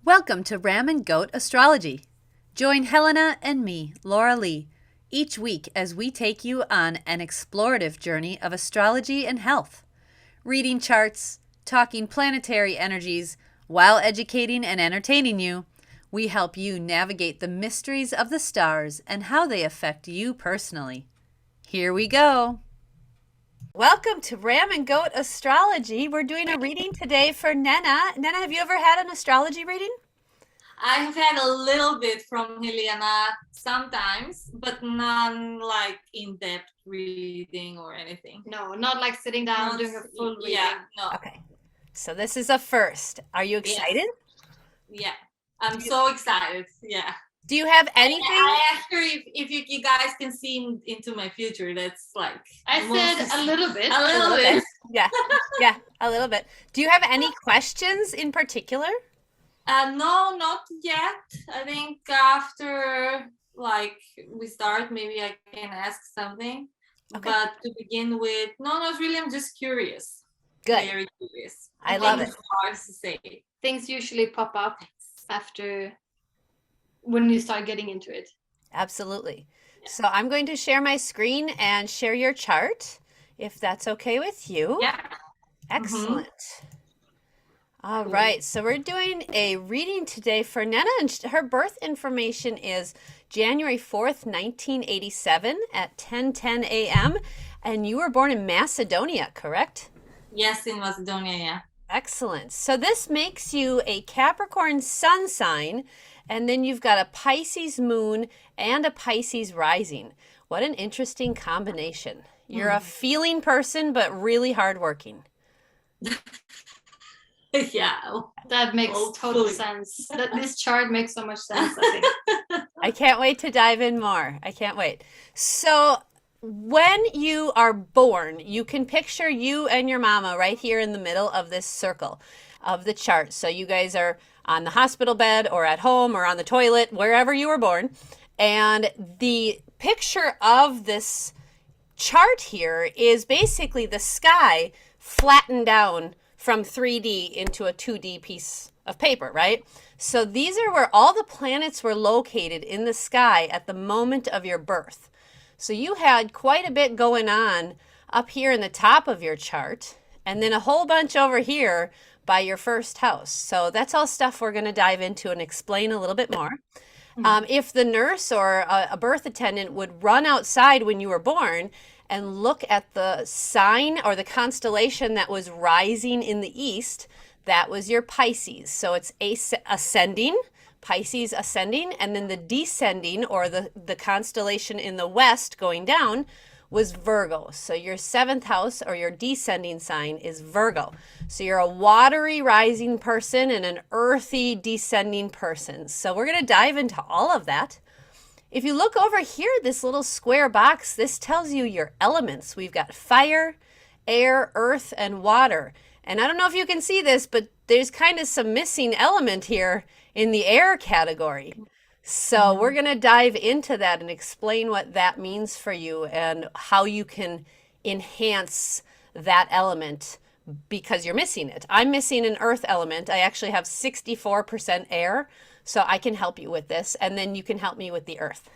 Welcome to Ram Goat Astrology. Join Helena and me, Laura Lee, each week as we take you on an explorative journey of astrology and health, reading charts, talking planetary energies, while educating and entertaining you. We help you navigate the mysteries of the stars and how they affect you personally. Here we go. Welcome to Ram and Goat Astrology. We're doing a reading today for Nena. Nena, have you ever had an astrology reading? I have had a little bit from Helena sometimes, but none like in-depth reading or anything. No, not like sitting down doing a full reading. Yeah, no. Okay. So this is a first. Are you excited? Yeah, I'm so excited. Yeah. Do you have anything? I asked her if you guys can see into my future. That's like I said a little bit. A little bit. Yeah, a little bit. Do you have any questions in particular? No, not yet. I think after like we start, maybe I can ask something. Okay. But to begin with, no, not really. I'm just curious. Good. Very curious. I love it. It's hard to say. Things usually pop up after when you start getting into it. Absolutely. So I'm going to share my screen and share your chart, if that's okay with you. Yeah. Excellent. All right, so we're doing a reading today for Nena, and her birth information is January 4th, 1987 at 10:10 a.m. And you were born in Macedonia, correct? Yes, in Macedonia, yeah. Excellent. So this makes you a Capricorn sun sign, and then you've got a Pisces moon and a Pisces rising. What an interesting combination. You're a feeling person, but really hardworking. Yeah. That makes total sense. This chart makes so much sense, I think. I can't wait to dive in more. I can't wait. So when you are born, you can picture you and your mama right here in the middle of this circle of the chart. So you guys are on the hospital bed or at home or on the toilet, wherever you were born. And the picture of this chart here is basically the sky flattened down from 3D into a 2D piece of paper, right? So these are where all the planets were located in the sky at the moment of your birth. So you had quite a bit going on up here in the top of your chart, and then a whole bunch over here by your first house. So that's all stuff we're going to dive into and explain a little bit more. If the nurse or a birth attendant would run outside when you were born and look at the sign or the constellation that was rising in the east, that was your Pisces. So it's ascending, Pisces ascending, and then the descending or the constellation in the west going down was Virgo. So your seventh house or your descending sign is Virgo. So you're a watery rising person and an earthy descending person. So we're going to dive into all of that. If you look over here, this little square box, this tells you your elements. We've got fire, air, earth, and water. And I don't know if you can see this, but there's kind of some missing element here in the air category. So we're going to dive into that and explain what that means for you and how you can enhance that element because you're missing it. I'm missing an earth element. I actually have 64% air, so I can help you with this, and then you can help me with the earth.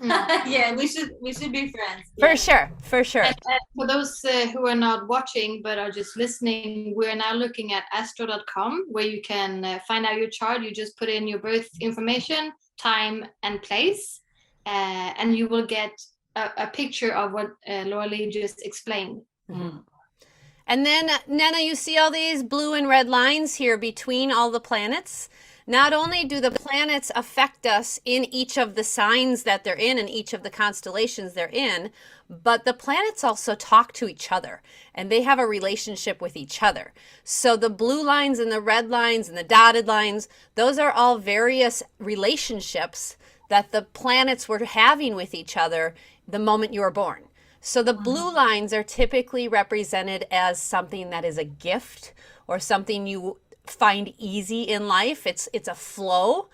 Yeah, we should be friends. For sure, for sure. And for those who are not watching but are just listening, we're now looking at astro.com where you can find out your chart. You just put in your birth information, time and place, and you will get a picture of what Laura Lee just explained. And then, Nena, you see all these blue and red lines here between all the planets? Not only do the planets affect us in each of the signs that they're in and each of the constellations they're in, but the planets also talk to each other and they have a relationship with each other. So the blue lines and the red lines and the dotted lines, those are all various relationships that the planets were having with each other the moment you were born. So the blue lines are typically represented as something that is a gift or something you find easy in life. It's a flow.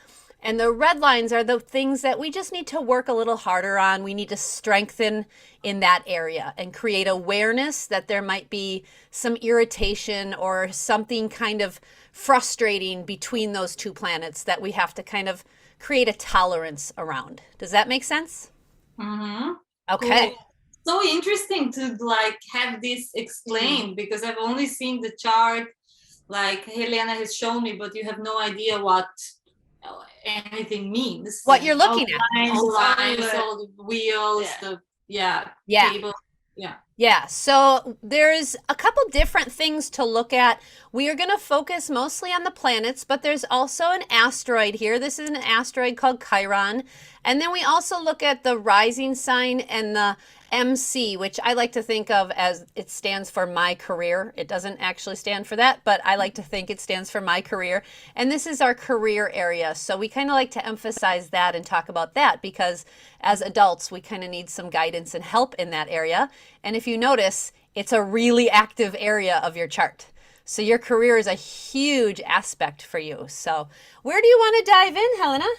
And the red lines are the things that we just need to work a little harder on. We need to strengthen in that area and create awareness that there might be some irritation or something kind of frustrating between those two planets that we have to kind of create a tolerance around. Does that make sense? Mm-hmm. Okay. Cool. So interesting to like have this explained, because I've only seen the chart like Helena has shown me, but you have no idea what anything means. What you're looking at. All the lines, all the wheels, Yeah. table. Yeah, so there's a couple different things to look at. We are going to focus mostly on the planets, but there's also an asteroid here. This is an asteroid called Chiron. And then we also look at the rising sign and the MC, which I like to think of as it stands for my career. It doesn't actually stand for that, but I like to think it stands for my career. And this is our career area. So we kind of like to emphasize that and talk about that because as adults, we kind of need some guidance and help in that area. And if you notice, it's a really active area of your chart. So your career is a huge aspect for you. So where do you want to dive in, Helena?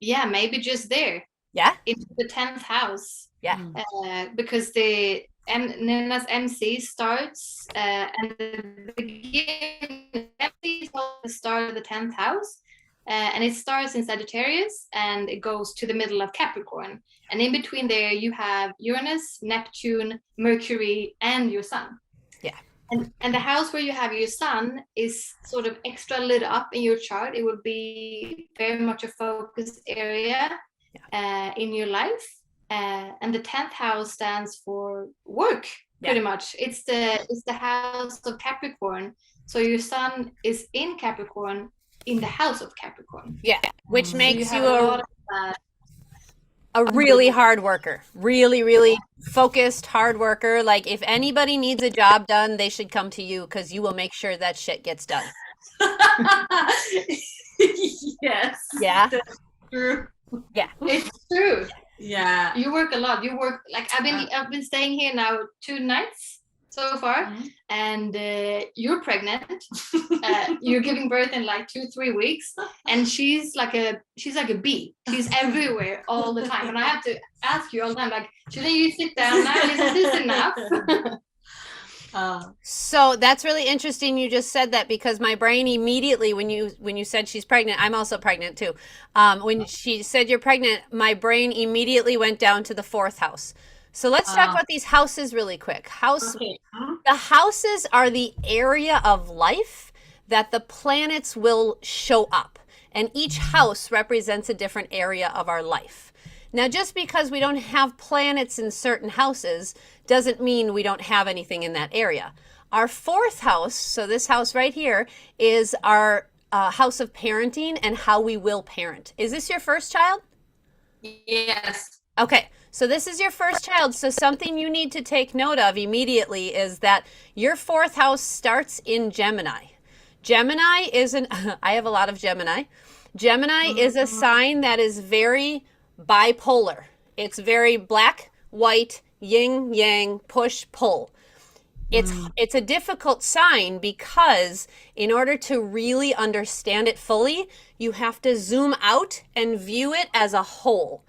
Yeah, maybe just there. Yeah. Into the 10th house. Yeah. Because the Nena's MC starts and the beginning MC is the start of the 10th house. And it starts in Sagittarius and it goes to the middle of Capricorn. And in between there you have Uranus, Neptune, Mercury, and your sun. Yeah. And the house where you have your sun is sort of extra lit up in your chart. It will be very much a focus area in your life. And the 10th house stands for work, pretty much. It's the house of Capricorn. So your sun is in Capricorn, in the house of Capricorn. Yeah, which makes you a really hard worker, really focused hard worker. Like if anybody needs a job done, they should come to you because you will make sure that shit gets done. Yes. Yeah. That's true. Yeah. It's true. Yeah. You work a lot. You work like I've been staying here now 2 nights so far, and you're pregnant. You're giving birth in like 2-3 weeks, and she's like a bee. She's everywhere all the time, and I have to ask you all the time, like, shouldn't you sit down now? Is this enough? So that's really interesting. You just said that because my brain immediately, when you said she's pregnant, I'm also pregnant too. When she said you're pregnant, my brain immediately went down to the 4th house. So let's talk about these houses really quick. The houses are the area of life that the planets will show up. And each house represents a different area of our life. Now, just because we don't have planets in certain houses doesn't mean we don't have anything in that area. Our 4th house, so this house right here, is our house of parenting and how we will parent. Is this your first child? Yes. Okay, so this is your first child. So something you need to take note of immediately is that your 4th house starts in Gemini. Gemini is I have a lot of Gemini. Gemini is a sign that is very bipolar. It's very black, white, yin, yang, push, pull. It's a difficult sign because in order to really understand it fully, you have to zoom out and view it as a whole.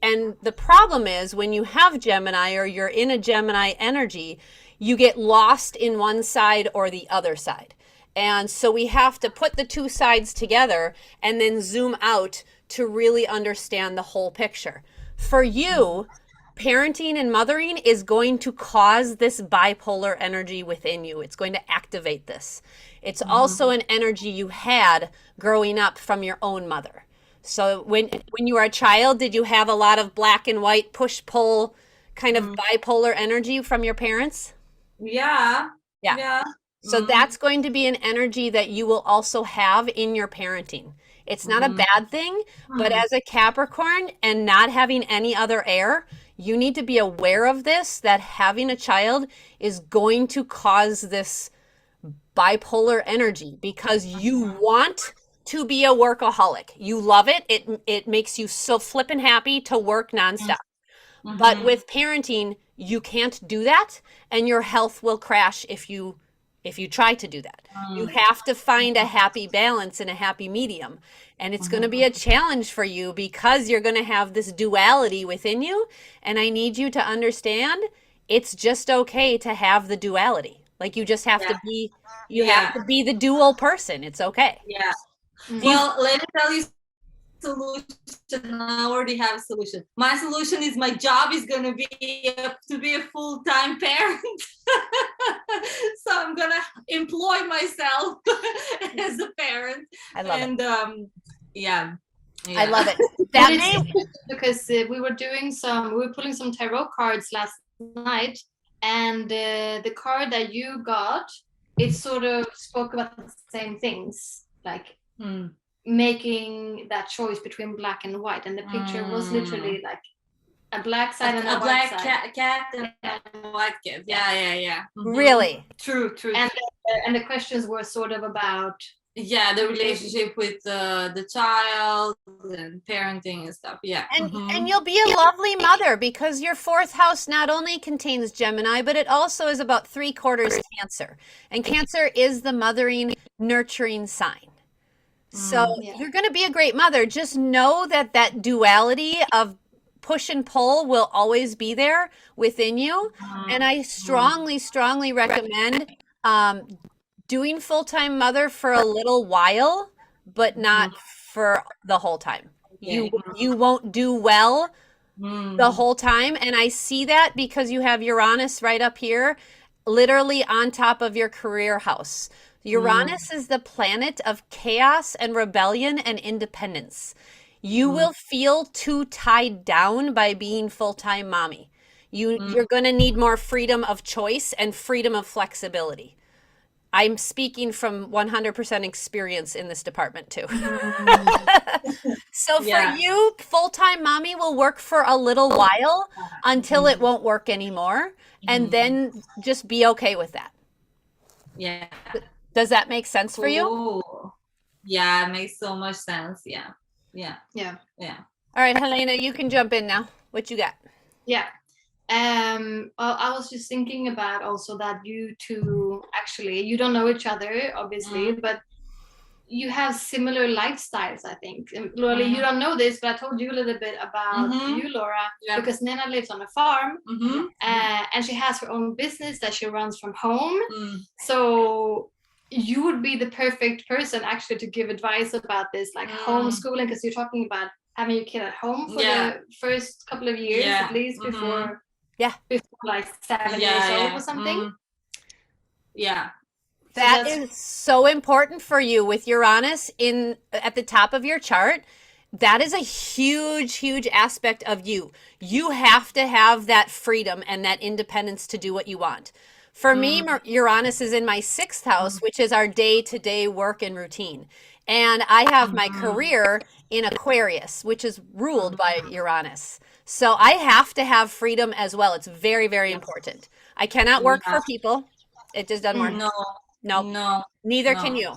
And the problem is when you have Gemini or you're in a Gemini energy, you get lost in one side or the other side. And so we have to put the two sides together and then zoom out to really understand the whole picture. For you, parenting and mothering is going to cause this bipolar energy within you. It's going to activate this. It's also an energy you had growing up from your own mother. So when you were a child, did you have a lot of black and white push-pull kind of bipolar energy from your parents? Yeah. So that's going to be an energy that you will also have in your parenting. It's not a bad thing, but as a Capricorn and not having any other air, you need to be aware of this, that having a child is going to cause this bipolar energy because you want to be a workaholic. You love it. It makes you so flippin' happy to work nonstop. But with parenting, you can't do that, and your health will crash if you if you try to do that. You have to find a happy balance and a happy medium. And it's going to be a challenge for you because you're going to have this duality within you. And I need you to understand it's just okay to have the duality. Like you just have to be, you have to be the dual person. It's okay. Yeah. Well, let me tell you solution. I already have a solution. My solution is my job is going to be a full-time parent. So I'm going to employ myself as a parent. I love it. And yeah. I love it. That because we were pulling some tarot cards last night, and the card that you got, it sort of spoke about the same things, like making that choice between black and white, and the picture was literally like a black side and a white black side. cat and a white cat. Yeah. Really? True. And the questions were sort of about the relationship with the child and parenting and stuff. And you'll be a lovely mother because your fourth house not only contains Gemini, but it also is about 3/4 Cancer. And Cancer is the mothering, nurturing sign. So you're going to be a great mother. Just know that that duality of push and pull will always be there within you. And I strongly recommend doing full-time mother for a little while, but not for the whole time. You won't do well the whole time. And I see that because you have Uranus right up here, literally on top of your career house. Uranus is the planet of chaos and rebellion and independence. You will feel too tied down by being full-time mommy. You're going to need more freedom of choice and freedom of flexibility. I'm speaking from 100% experience in this department too. So for you, full-time mommy will work for a little while until it won't work anymore. And then just be okay with that. Yeah. Does that make sense for you? Yeah, it makes so much sense. Yeah. All right, Helena, you can jump in now. What you got? Yeah. Well, I was just thinking about also that you two, actually, you don't know each other, obviously, but you have similar lifestyles, I think. And Laura, you don't know this, but I told you a little bit about you, Laura, because Nena lives on a farm and she has her own business that she runs from home. So you would be the perfect person actually to give advice about this, like homeschooling, because you're talking about having your kid at home for the first couple of years, at least before like 7 years old or something. That is so important for you with Uranus at the top of your chart. That is a huge aspect of you. You have to have that freedom and that independence to do what you want. For me, Uranus is in my 6th house, which is our day-to-day work and routine. And I have my career in Aquarius, which is ruled by Uranus. So I have to have freedom as well. It's very important. I cannot work for people. It just doesn't work. No. Neither can you.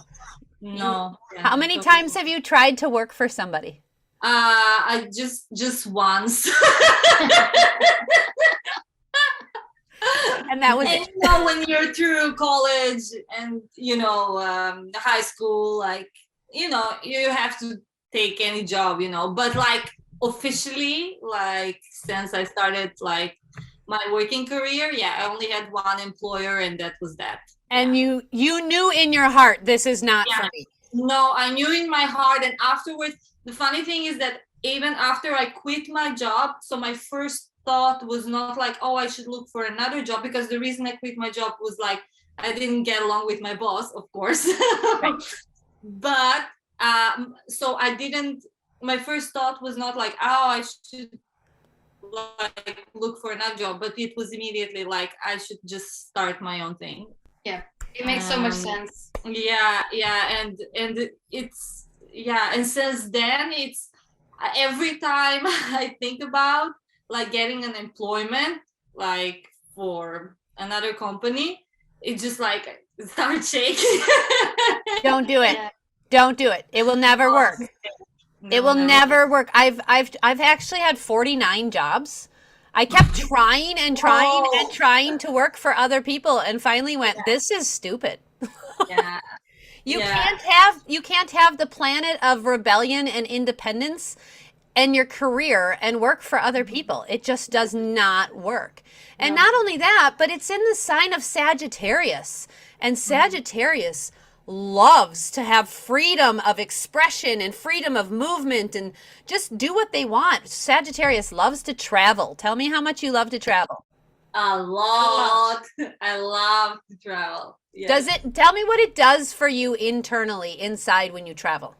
No. How many times have you tried to work for somebody? I just once. And that was it. You know, when you're through college and high school, like you have to take any job, but like officially, like since I started like my working career, I only had one employer, and that was that. And you knew in your heart, this is not for me. No, I knew in my heart, and afterwards, the funny thing is that even after I quit my job, so my first thought was not like, oh, I should look for another job, because the reason I quit my job was like I didn't get along with my boss, of course. Right. But so I didn't. My first thought was not like, oh, I should like look for another job, but it was immediately like I should just start my own thing. Yeah, it makes so much sense. Yeah, and it's and since then it's every time I think about like getting an employment like for another company, it just like starts shaking. Don't do it. Don't do it. It will never work. It will never work. I've actually had 49 jobs. I kept trying and trying and Oh, trying to work for other people and finally went, this is stupid. yeah, yeah. You can't have the planet of rebellion and independence and your career and work for other people. It just does not work. And No. not only that, but it's in the sign of Sagittarius. And Sagittarius loves to have freedom of expression and freedom of movement and just do what they want. Sagittarius loves to travel. Tell me how much you love to travel. A lot. I love to travel. Does Yes. it tell me what it does for you internally inside when you travel?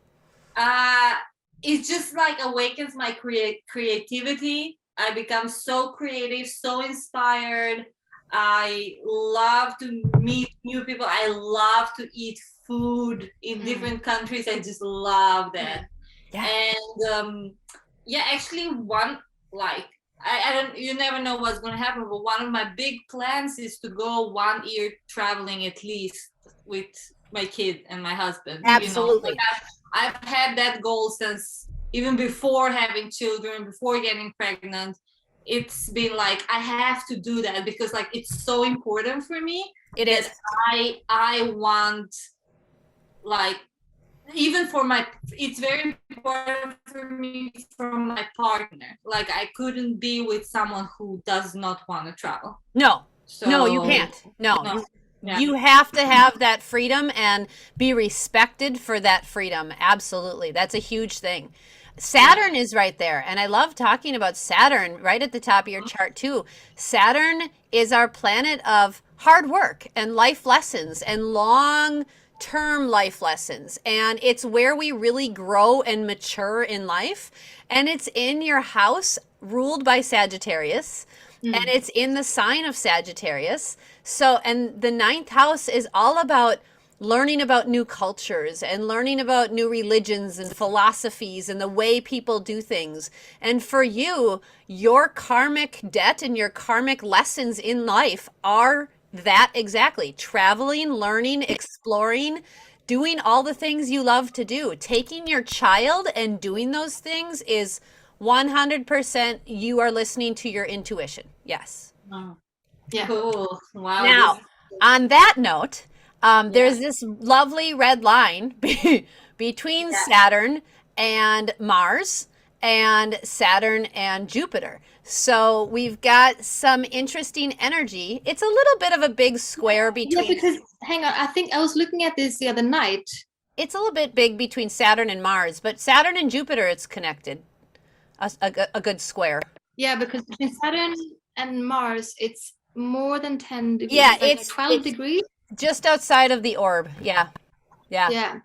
Uh, it just like awakens my creativity. I become so creative, so inspired. I love to meet new people. I love to eat food in different countries. I just love that. Yeah. And yeah, actually one like I don't, you never know what's going to happen, but one of my big plans is to go 1 year traveling at least with my kid and my husband. Absolutely. Like I've had that goal since even before having children, before getting pregnant. It's been like I have to do that because like it's so important for me. It is. I want, like, even for my, it's very important for me, for my partner. Like I couldn't be with someone who does not want to travel. No. So No, you can't. No. no. Yeah. You have to have that freedom and be respected for that freedom. Absolutely. That's a huge thing. Saturn is right there. And I love talking about Saturn right at the top of your chart, too. Saturn is our planet of hard work and life lessons and long term life lessons. And it's where we really grow and mature in life. And it's in your house ruled by Sagittarius. And it's in the sign of Sagittarius. So, and the ninth house is all about learning about new cultures and learning about new religions and philosophies and the way people do things. And for you, your karmic debt and your karmic lessons in life are that exactly. Traveling, learning, exploring, doing all the things you love to do. Taking your child and doing those things is 100% you are listening to your intuition. Yes. Oh, Yeah. cool. Wow. Now, on that note, there's this lovely red line between Saturn and Mars and Saturn and Jupiter. So we've got some interesting energy. It's a little bit of a big square between. Yeah, because hang on, I think I was looking at this the other night. It's a little bit big between Saturn and Mars, but Saturn and Jupiter, it's connected. A good square. Yeah, because between Saturn and Mars, it's more than 10 degrees. Yeah, like it's 12 degrees. Just outside of the orb. Yeah. Yeah.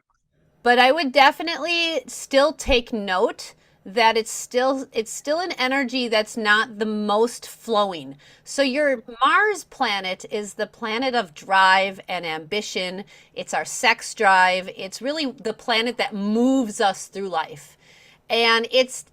But I would definitely still take note that it's still an energy that's not the most flowing. So your Mars planet is the planet of drive and ambition. It's our sex drive. It's really the planet that moves us through life. And it's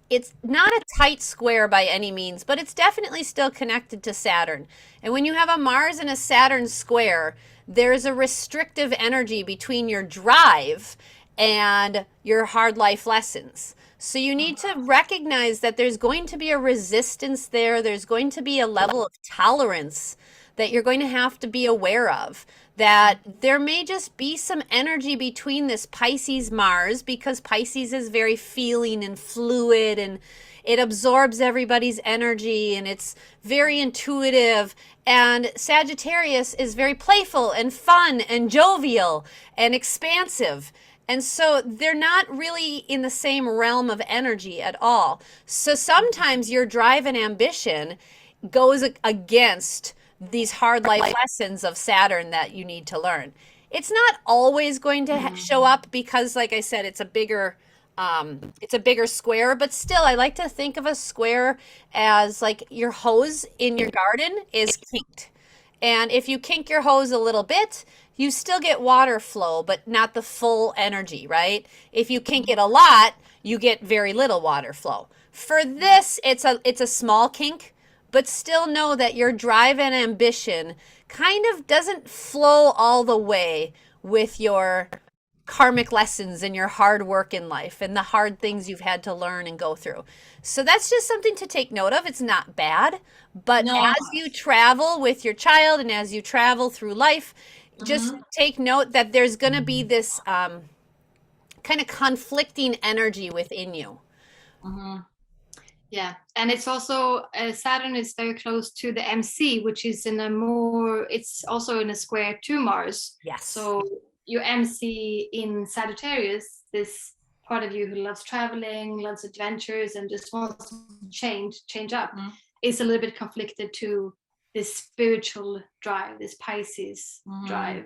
not a tight square by any means, but it's definitely still connected to Saturn. And when you have a Mars and a Saturn square, there's a restrictive energy between your drive and your hard life lessons. So you need to recognize that there's going to be a resistance there. There's going to be a level of tolerance that you're going to have to be aware of. That there may just be some energy between this Pisces Mars, because Pisces is very feeling and fluid and it absorbs everybody's energy and it's very intuitive. And Sagittarius is very playful and fun and jovial and expansive. And so they're not really in the same realm of energy at all. So sometimes your drive and ambition goes against these hard life lessons of Saturn that you need to learn. It's not always going to show up because, like I said, it's a bigger square, but still I like to think of a square as like your hose in your garden is kinked. And if you kink your hose a little bit, you still get water flow, but not the full energy, right? If you kink it a lot, you get very little water flow. For this, it's a small kink, but still know that your drive and ambition kind of doesn't flow all the way with your karmic lessons and your hard work in life and the hard things you've had to learn and go through. So that's just something to take note of. It's not bad, but No. as you travel with your child and as you travel through life, just take note that there's going to be this kind of conflicting energy within you. Yeah, and it's also Saturn is very close to the MC, which is it's also in a square to Mars. Yes. So your MC in Sagittarius, this part of you who loves traveling, loves adventures, and just wants to change up, is a little bit conflicted to this spiritual drive, this Pisces drive.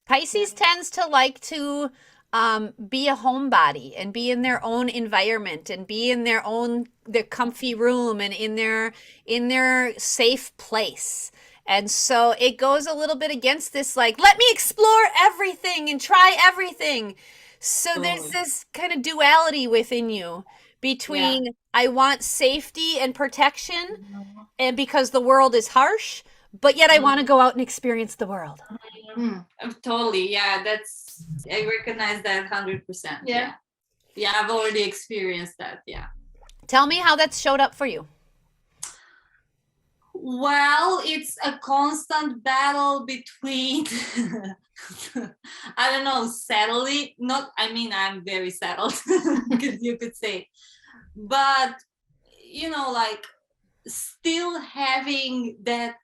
Pisces tends to like to be a homebody and be in their own environment and be in their comfy room and in their safe place. And so it goes a little bit against this, like, let me explore everything and try everything. So there's this kind of duality within you between I want safety and protection and because the world is harsh, but yet I want to go out and experience the world. Totally. Yeah, I recognize that 100%. Yeah, I've already experienced that. Yeah. Tell me how that's showed up for you. Well, it's a constant battle between I don't know, settling. I'm very settled, you could say, but like still having that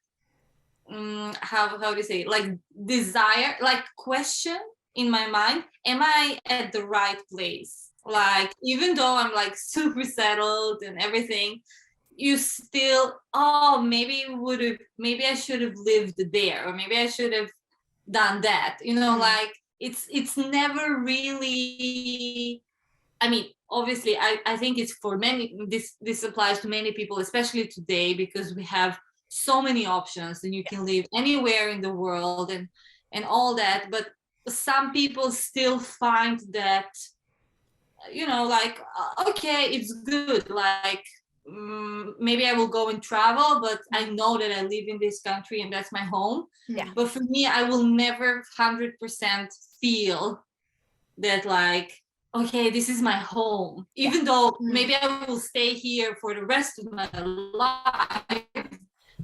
how do you say it? Like desire, like question in my mind, am I at the right place? Like even though I'm like super settled and everything, you still, maybe I should have lived there, or maybe I should have done that, like it's never really, obviously I think it's for many, this applies to many people, especially today, because we have so many options and you can live anywhere in the world and all that, but some people still find that like okay, it's good, like maybe I will go and travel, but I know that I live in this country and that's my home. But for me, I will never 100% feel that like, okay, this is my home, even though maybe I will stay here for the rest of my life,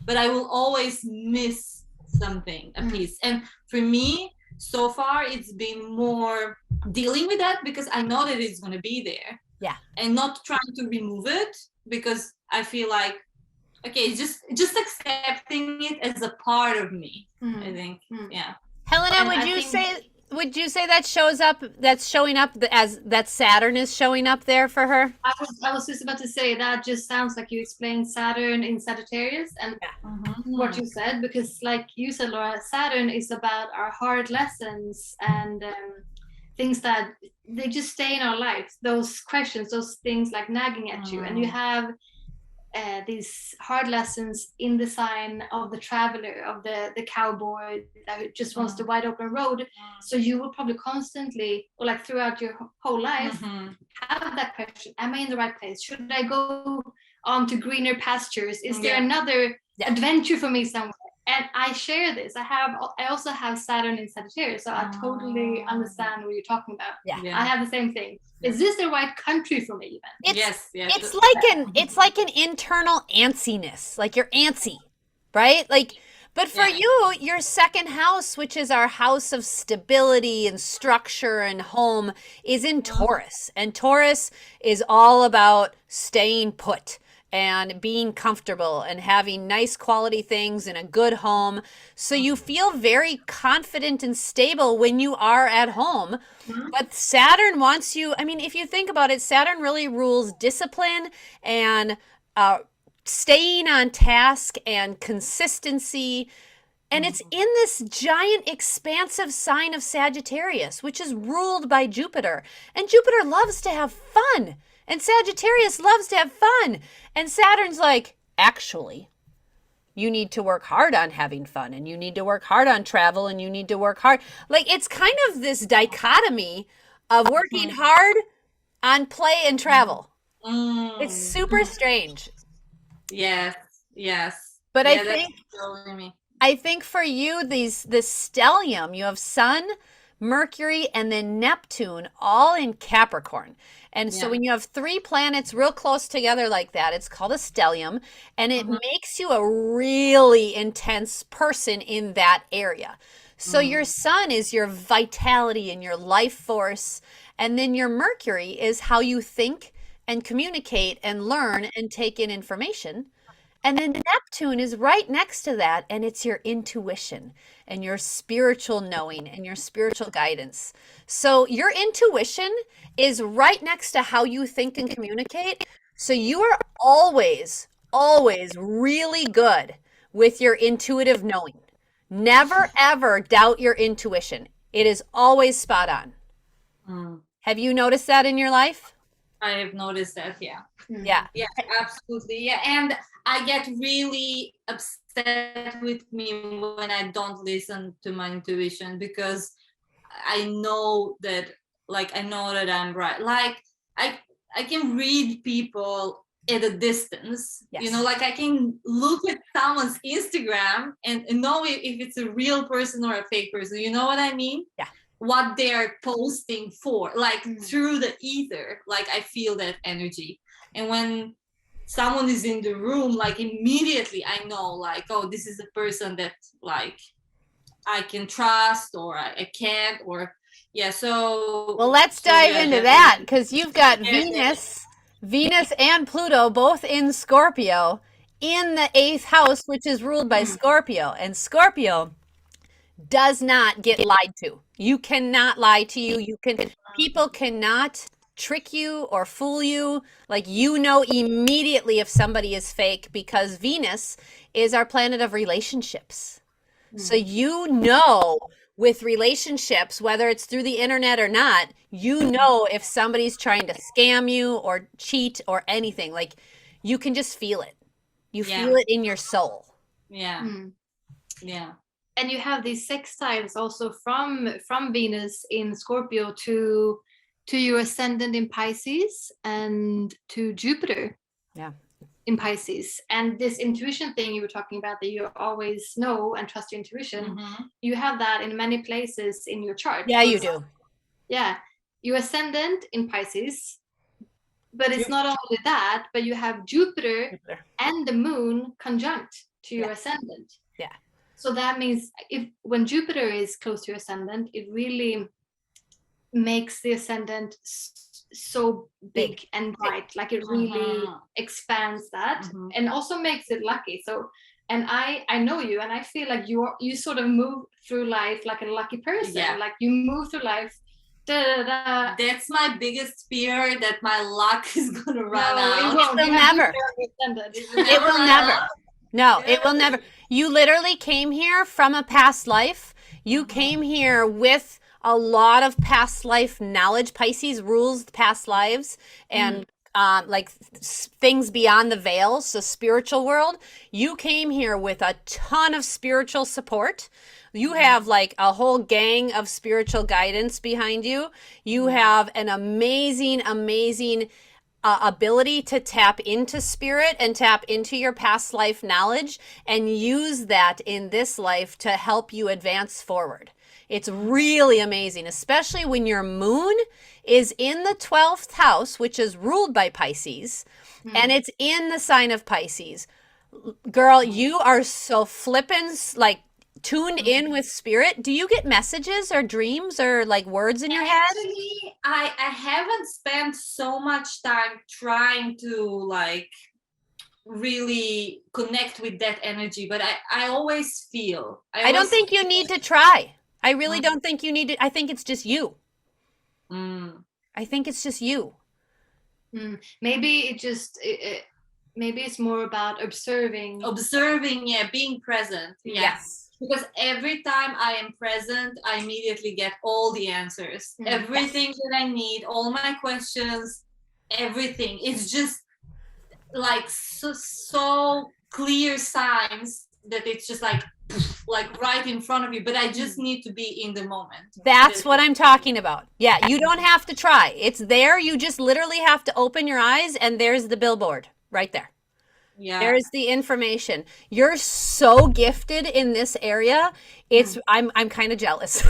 but I will always miss something, a piece. And for me, so far, it's been more dealing with that because I know that it's going to be there. Yeah. And not trying to remove it, because I feel like, okay, just accepting it as a part of me. I think. Yeah. Helena, And would you say that's showing up as that Saturn is showing up there for her? I was just about to say that just sounds like you explained Saturn in Sagittarius and what you said, because like you said, Laura, Saturn is about our hard lessons and things that they just stay in our lives, those questions, those things like nagging at you, and you have these hard lessons in the sign of the traveler, of the cowboy that just wants the wide open road. So you will probably constantly, or like throughout your whole life, have that question: am I in the right place? Should I go on to greener pastures? Is there another adventure for me somewhere? And I share this. I also have Saturn in Sagittarius, so I totally understand what you're talking about. Yeah. I have the same thing. Is this the right country for me even? Yes. It's like an internal antsiness, like you're antsy, right? Like, but for you, your second house, which is our house of stability and structure and home, is in Taurus. And Taurus is all about staying put and being comfortable and having nice quality things in a good home. So you feel very confident and stable when you are at home. But Saturn wants you, if you think about it, Saturn really rules discipline and staying on task and consistency. And it's in this giant expansive sign of Sagittarius, which is ruled by Jupiter. And Jupiter loves to have fun. And Sagittarius loves to have fun. And Saturn's like, actually, you need to work hard on having fun, and you need to work hard on travel, and you need to work hard. Like, it's kind of this dichotomy of working hard on play and travel. It's super strange. Yes. But I think for you, this stellium, you have Sun, Mercury, and then Neptune, all in Capricorn. And so Yeah. when you have 3 planets real close together like that, it's called a stellium, and it makes you a really intense person in that area. So your sun is your vitality and your life force, and then your Mercury is how you think and communicate and learn and take in information. And then Neptune is right next to that, and it's your intuition and your spiritual knowing and your spiritual guidance. So your intuition is right next to how you think and communicate. So you are always, always really good with your intuitive knowing. Never, ever doubt your intuition. It is always spot on. Mm. Have you noticed that in your life? I have noticed that. Yeah. Yeah. Yeah, absolutely. Yeah. And I get really upset with me when I don't listen to my intuition, because I know that, like, I know that I'm right. Like, I can read people at a distance. Yes. You know, like I can look at someone's Instagram and know if it's a real person or a fake person. You know what I mean? Yeah. What they're posting for, like through the ether, like I feel that energy. And when someone is in the room, like immediately I know, like, oh, this is a person that, like, I can trust, or I can't, or yeah. So well, let's dive into that, because you've got Venus and Pluto both in Scorpio in the 8th house, which is ruled by Scorpio. And Scorpio does not get lied to. You cannot lie to you. People cannot trick you or fool you. Like, you know immediately if somebody is fake, because Venus is our planet of relationships. So you know with relationships, whether it's through the internet or not, you know if somebody's trying to scam you or cheat or anything. Like, you can just feel it. You feel it in your soul. Yeah. Yeah. And you have these sextiles also from Venus in Scorpio to your ascendant in Pisces and to Jupiter. Yeah. In Pisces. And this intuition thing you were talking about, that you always know and trust your intuition, you have that in many places in your chart. Yeah, you do. Yeah. Your ascendant in Pisces, but it's not only that, but you have Jupiter and the moon conjunct to your ascendant. Yeah. So that means when Jupiter is close to your ascendant, it really makes the ascendant so big and bright. Like, it really expands that and also makes it lucky. So, and I know you, and I feel like you sort of move through life like a lucky person. Yeah. Like, you move through life. That's my biggest fear, that my luck is gonna run out. It will never. It will never. No, it will never. You literally came here from a past life. You came here with a lot of past life knowledge. Pisces rules past lives and like things beyond the veil, so spiritual world. You came here with a ton of spiritual support. You have like a whole gang of spiritual guidance behind you. You have an amazing, amazing ability to tap into spirit and tap into your past life knowledge and use that in this life to help you advance forward. It's really amazing, especially when your moon is in the 12th house, which is ruled by Pisces, and it's in the sign of Pisces. Girl, you are so flippin' like tuned in with spirit. Do you get messages or dreams or like words in your head? Actually, I haven't spent so much time trying to like really connect with that energy, but I always feel. I don't think you need to try. I really don't think you need to. I think it's just you. I think it's just you. Maybe maybe it's more about observing. Yeah, being present. Yes. Because every time I am present, I immediately get all the answers. Everything that I need, all my questions, everything. It's just like so clear signs that it's just like right in front of you. But I just need to be in the moment. That's what I'm talking about. Yeah, you don't have to try. It's there. You just literally have to open your eyes, and there's the billboard right there. Yeah. There's the information. You're so gifted in this area. I'm kind of jealous.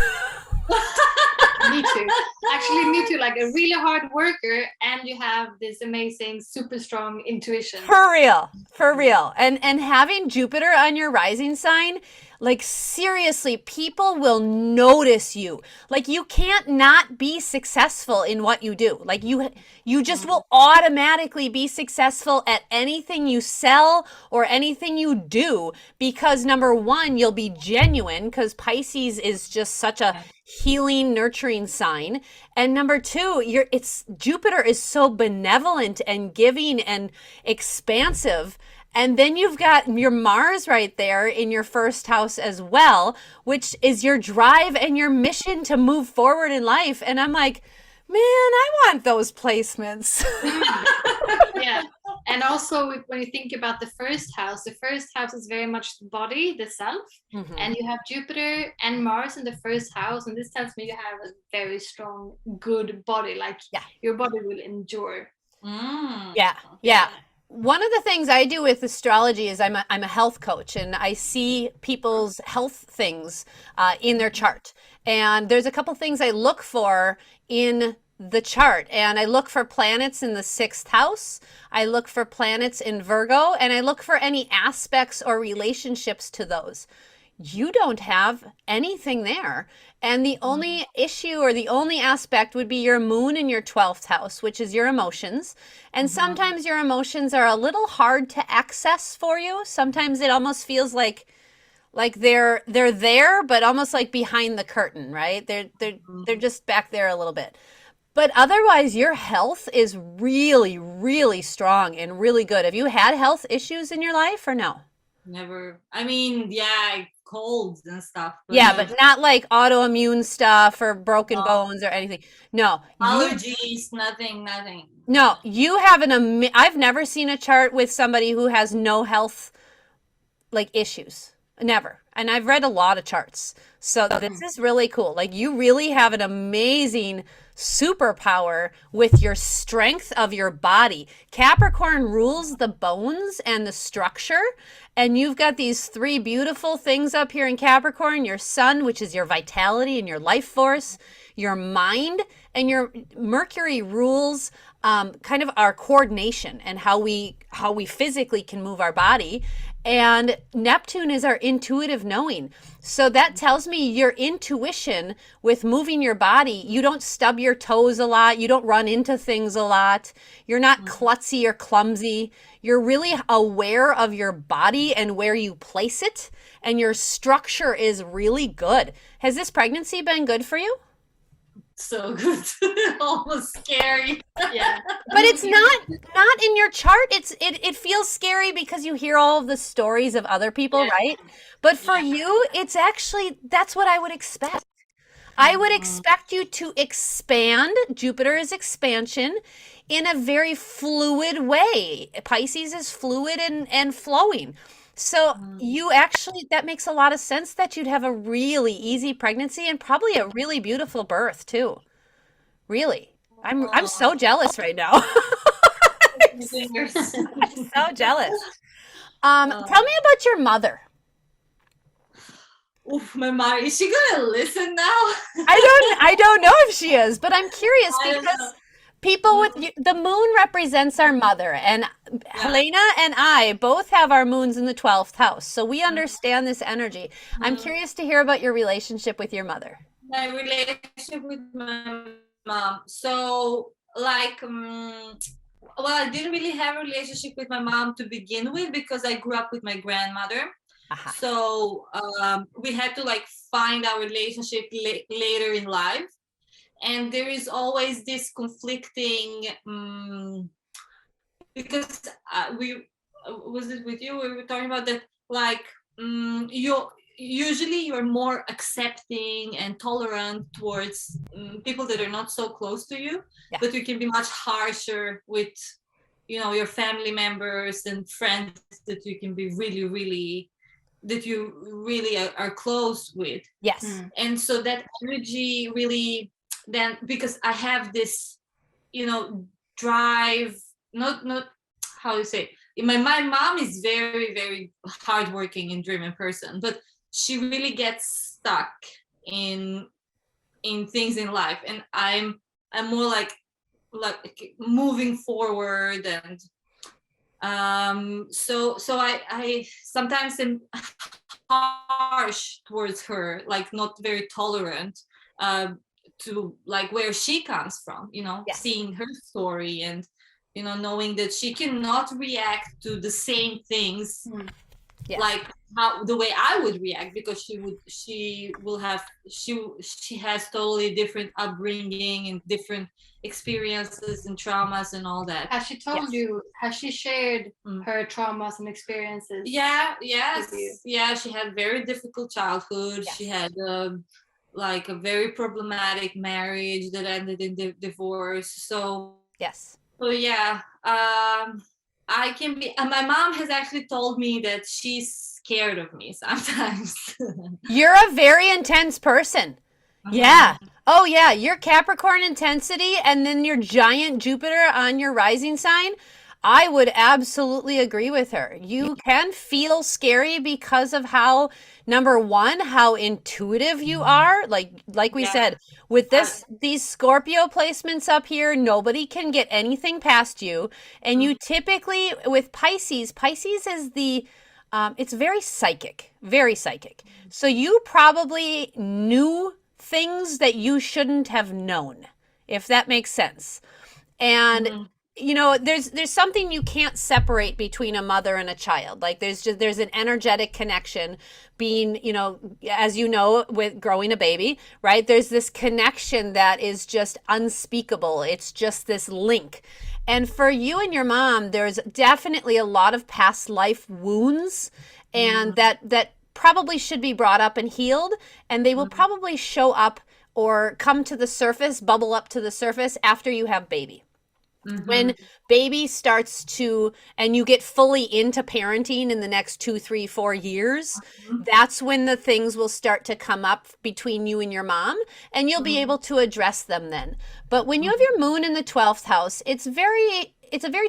Me too. Actually, me too. Like a really hard worker, and you have this amazing, super strong intuition. For real, for real. And having Jupiter on your rising sign, like seriously, people will notice you. Like you can't not be successful in what you do. Like you just will automatically be successful at anything you sell or anything you do because number one, you'll be genuine because Pisces is just such a healing, nurturing sign. And number two, it's Jupiter is so benevolent and giving and expansive. And then you've got your Mars right there in your first house as well, which is your drive and your mission to move forward in life. And I'm like, man, I want those placements. Yeah. And also when you think about the first house is very much the body, the self. Mhm. And you have Jupiter and Mars in the first house, and this tells me you have a very strong, good body. Like your body will endure. Yeah. One of the things I do with astrology is I'm a health coach, and I see people's health things in their chart. And there's a couple things I look for in the chart, and I look for planets in the 6th house. I look for planets in Virgo, and I look for any aspects or relationships to those. You don't have anything there. And the only issue or the only aspect would be your moon in your 12th house, which is your emotions. And sometimes your emotions are a little hard to access for you. Sometimes it almost feels like they're there, but almost like behind the curtain, right? They're just back there a little bit. But otherwise, your health is really, really strong and really good. Have you had health issues in your life or no? Never. I mean, yeah, colds and stuff. Yeah, but not like autoimmune stuff or broken bones or anything. No. Allergies, nothing. No, you have I've never seen a chart with somebody who has no health like issues. Never. And I've read a lot of charts. So this is really cool. Like you really have an amazing superpower with your strength of your body. Capricorn rules the bones and the structure. And you've got these 3 beautiful things up here in Capricorn, your sun, which is your vitality and your life force, your mind, and your Mercury rules kind of our coordination and how we physically can move our body. And Neptune is our intuitive knowing. So that tells me your intuition with moving your body, you don't stub your toes a lot. You don't run into things a lot. You're not klutzy or clumsy. You're really aware of your body and where you place it. And your structure is really good. Has this pregnancy been good for you? So good. Almost scary. Yeah. But it's not in your chart. It feels scary because you hear all of the stories of other people, right? But for you, it's actually that's what I would expect. I would expect you to expand. Jupiter is expansion in a very fluid way. Pisces is fluid and flowing. So you actually, that makes a lot of sense that you'd have a really easy pregnancy and probably a really beautiful birth too. Really. I'm so jealous right now. I'm so jealous. Tell me about your mother. Oof, my mom, is she gonna listen now? I don't know if she is, but I'm curious because people with the moon represents our mother, and Helena and I both have our moons in the 12th house, so we understand this energy. I'm curious to hear about your relationship with your mother. My relationship with my mom. So, like, well, I didn't really have a relationship with my mom to begin with because I grew up with my grandmother. So we had to like find our relationship later in life. And there is always this conflicting because was it with you? We were talking about that, like you're more accepting and tolerant towards people that are not so close to you, but you can be much harsher with, your family members and friends that you can be really that you really are close with. Yes. And so that energy really then, because I have this, drive, not how you say, my mom is very, very hardworking and driven person, but she really gets stuck in in things in life, and I'm more like moving forward, and so I sometimes am harsh towards her, like not very tolerant, to like where she comes from, Yes. seeing her story, and knowing that she cannot react to the same things Yes. like how the way I would react, because she has totally different upbringing and different experiences and traumas and all that. Has she told you? Has she shared Mm. her traumas and experiences? Yes, with you? yeah. She had very difficult childhood. Yes. She had like a very problematic marriage that ended in divorce. Yes. So yeah, I can be. My mom has actually told me that she's scared of me sometimes. You're a very intense person. Yeah. Oh, yeah. Your Capricorn intensity and then your giant Jupiter on your rising sign. I would absolutely agree with her. You can feel scary because of how, number one, how intuitive you are. Like we Yeah. said, with these Scorpio placements up here, nobody can get anything past you. And you typically, with Pisces is it's very psychic, very psychic. So you probably knew things that you shouldn't have known, if that makes sense. And there's something you can't separate between a mother and a child. Like there's an energetic connection being, as you know, with growing a baby, right? There's this connection that is just unspeakable. It's just this link. And for you and your mom, there's definitely a lot of past life wounds, and that probably should be brought up and healed, and they will probably show up or come to the surface, bubble up to the surface after you have baby. When baby starts to, and you get fully into parenting in the next 2, 3, 4 years, that's when the things will start to come up between you and your mom, and you'll be able to address them then. But when you have your moon in the 12th house, it's a very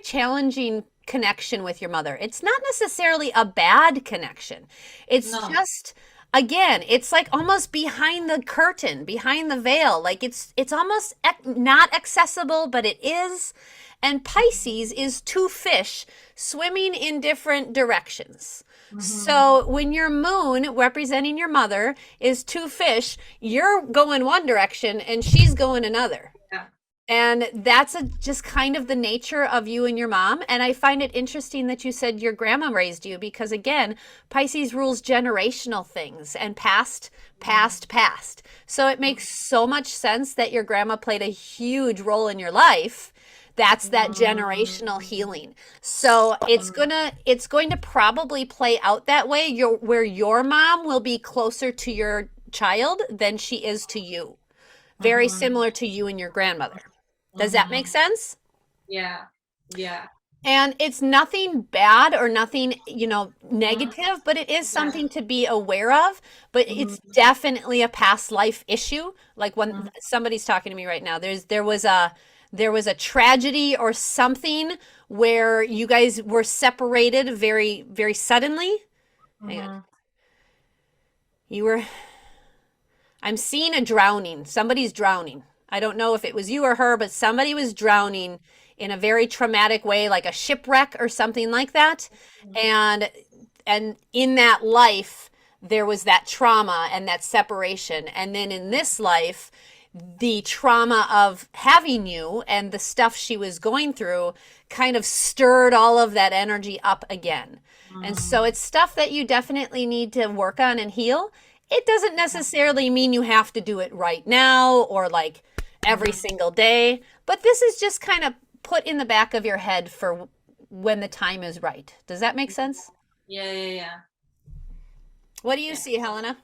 challenging connection with your mother. It's not necessarily a bad connection. It's just, again, it's like almost behind the curtain, behind the veil. Like it's almost not accessible, but it is. And Pisces is two fish swimming in different directions. So when your moon representing your mother is two fish, you're going one direction and she's going another. And that's just kind of the nature of you and your mom. And I find it interesting that you said your grandma raised you, because again, Pisces rules generational things and past. So it makes so much sense that your grandma played a huge role in your life. That's that generational healing. So it's going to probably play out that way, where your mom will be closer to your child than she is to you. Very similar to you and your grandmother. Does that make sense? Yeah. And it's nothing bad or nothing, negative, but it is something to be aware of. But it's definitely a past life issue. Like when somebody's talking to me right now, there was a tragedy or something where you guys were separated very, very suddenly. Hang on. I'm seeing a drowning. Somebody's drowning. I don't know if it was you or her, but somebody was drowning in a very traumatic way, like a shipwreck or something like that. And in that life, there was that trauma and that separation. And then in this life, the trauma of having you and the stuff she was going through kind of stirred all of that energy up again. And so it's stuff that you definitely need to work on and heal. It doesn't necessarily mean you have to do it right now or like every single day, but this is just kind of put in the back of your head for when the time is right. Does that make sense? Yeah. What do you see, Helena?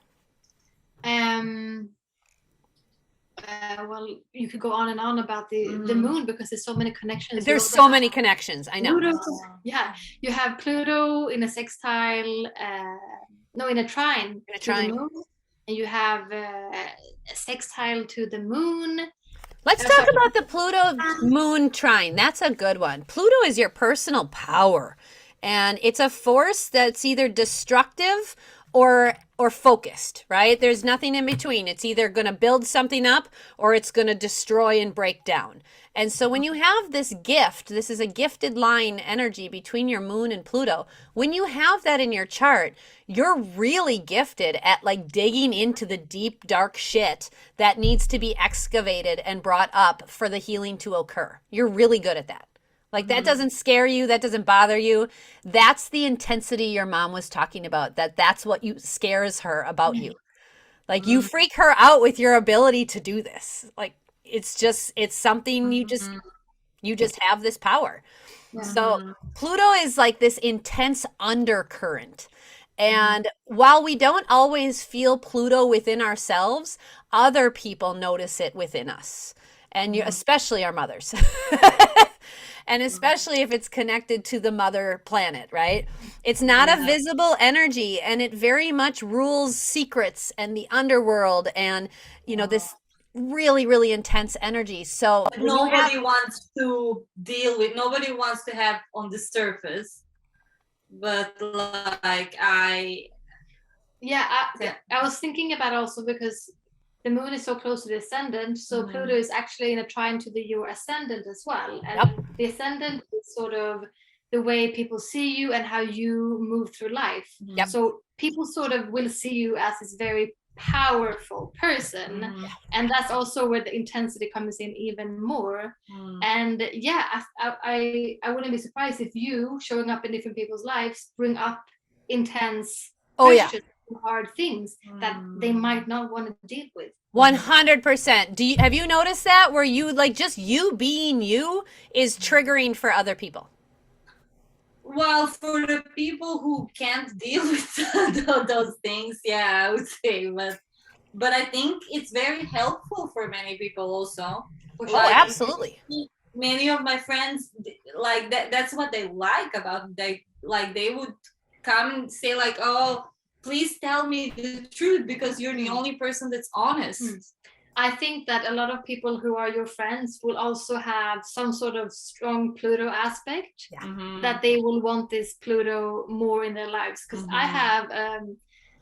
Well, you could go on and on about the moon, because there's so many connections. There's so many connections. I know. Pluto, yeah, you have Pluto in a sextile, in a trine. In a trine. To the moon, and you have a sextile to the moon. Let's talk about the Pluto moon trine. That's a good one. Pluto is your personal power. And it's a force that's either destructive or focused, right? There's nothing in between. It's either going to build something up or it's going to destroy and break down. And so when you have this gift, this is a gifted line energy between your moon and Pluto. When you have that in your chart, you're really gifted at like digging into the deep, dark shit that needs to be excavated and brought up for the healing to occur. You're really good at that. Like that doesn't scare you, that doesn't bother you. That's the intensity your mom was talking about. That's what you scares her about you. Like you freak her out with your ability to do this. Like it's something you just have this power. So Pluto is like this intense undercurrent. And while we don't always feel Pluto within ourselves, other people notice it within us. And especially our mothers. And especially if it's connected to the mother planet, right? It's not a visible energy, and it very much rules secrets and the underworld and, this really, really intense energy. So Nobody wants to deal with, nobody wants to have on the surface. But like I was thinking about also because the moon is so close to the ascendant, so Pluto is actually in a trine to your ascendant as well. And the ascendant is sort of the way people see you and how you move through life. So people sort of will see you as this very powerful person. And that's also where the intensity comes in even more. And I wouldn't be surprised if you showing up in different people's lives bring up intense questions, hard things that they might not want to deal with. 100%. Have you noticed that where you like just you being you is triggering for other people? Well, for the people who can't deal with those things, I would say, but I think it's very helpful for many people also. Absolutely. Many of my friends like that. That's what they like about they would come and say like, "Oh, please tell me the truth because you're the only person that's honest." I think that a lot of people who are your friends will also have some sort of strong Pluto aspect that they will want this Pluto more in their lives. Because I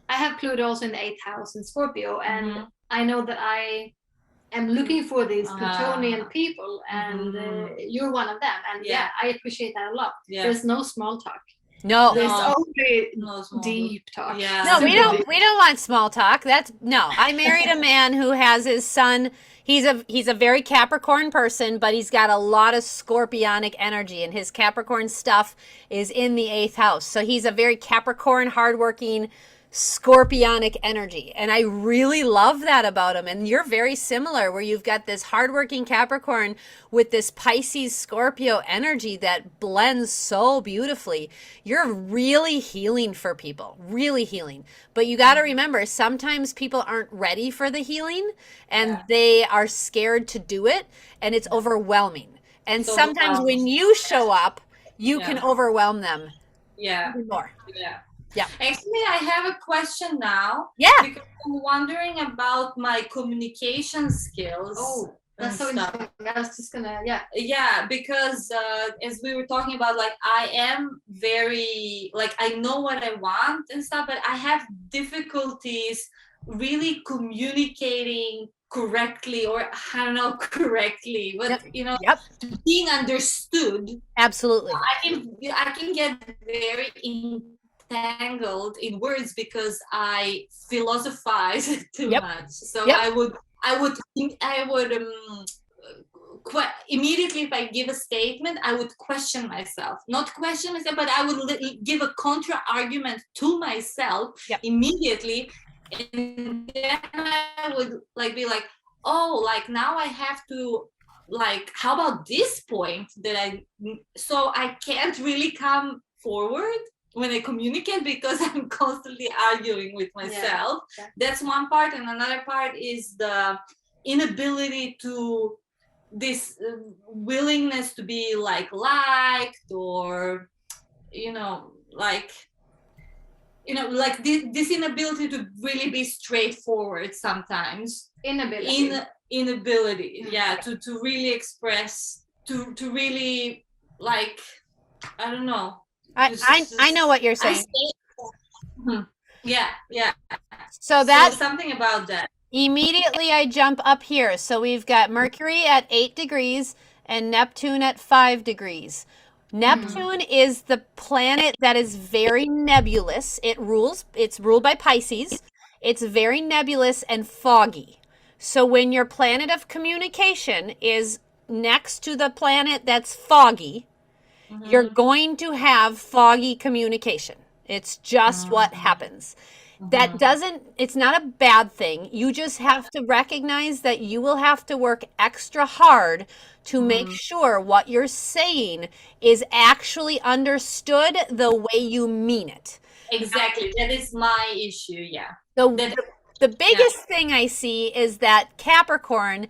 have Pluto also in the 8th house in Scorpio, and I know that I am looking for these Plutonian people, and you're one of them. And I appreciate that a lot. There's no small talk. No, there's only deep talk. No, we don't want small talk. I married a man who has his son. He's a very Capricorn person, but he's got a lot of Scorpionic energy, and his Capricorn stuff is in the 8th house. So he's a very Capricorn, hardworking, Scorpionic energy. And I really love that about him. And you're very similar, where you've got this hardworking Capricorn with this Pisces Scorpio energy that blends so beautifully. You're really healing for people, really healing. But you got to remember, sometimes people aren't ready for the healing and they are scared to do it, and it's overwhelming. And so, sometimes when you show up, you can overwhelm them more. Yeah. Actually, I have a question now. Yeah. Because I'm wondering about my communication skills. Oh, that's so interesting. I was just gonna, Yeah, because as we were talking about, like, I am very, like, I know what I want and stuff, but I have difficulties really communicating correctly, or I don't know, correctly, but being understood. Absolutely. I can get very entangled in words because I philosophize too much. So I would immediately, if I give a statement, I would question myself. Not question myself, but I would give a contra argument to myself immediately, and then I would be like, oh, like now I have to, like, how about this point so I can't really come forward when I communicate because I'm constantly arguing with myself. That's one part. And another part is the inability to, this willingness to be liked, or, this inability to really be straightforward sometimes. Inability, to really express, to really, like, I don't know. I know what you're saying. Yeah, yeah. So So that something about that. immediately I jump up here. So we've got Mercury at 8 degrees and Neptune at 5 degrees. Neptune is the planet that is very nebulous. It's ruled by Pisces. It's very nebulous and foggy. So when your planet of communication is next to the planet that's foggy, you're going to have foggy communication. It's just what happens. That doesn't, it's not a bad thing. You just have to recognize that you will have to work extra hard to make sure what you're saying is actually understood the way you mean it. Exactly. That is my issue. Yeah. The, That, the biggest thing I see is that Capricorn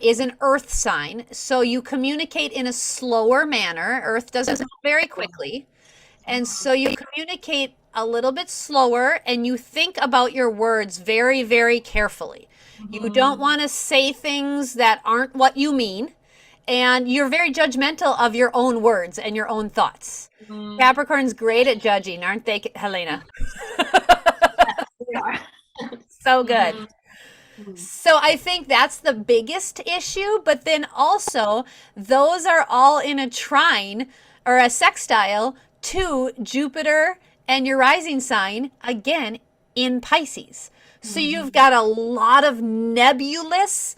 is an earth sign. So you communicate in a slower manner. Earth doesn't move very quickly. And so you communicate a little bit slower and you think about your words very, very carefully. You don't want to say things that aren't what you mean. And you're very judgmental of your own words and your own thoughts. Capricorn's great at judging, aren't they, Helena? We are. So good. So I think that's the biggest issue, but then also those are all in a trine or a sextile to Jupiter and your rising sign, again, in Pisces. So you've got a lot of nebulous,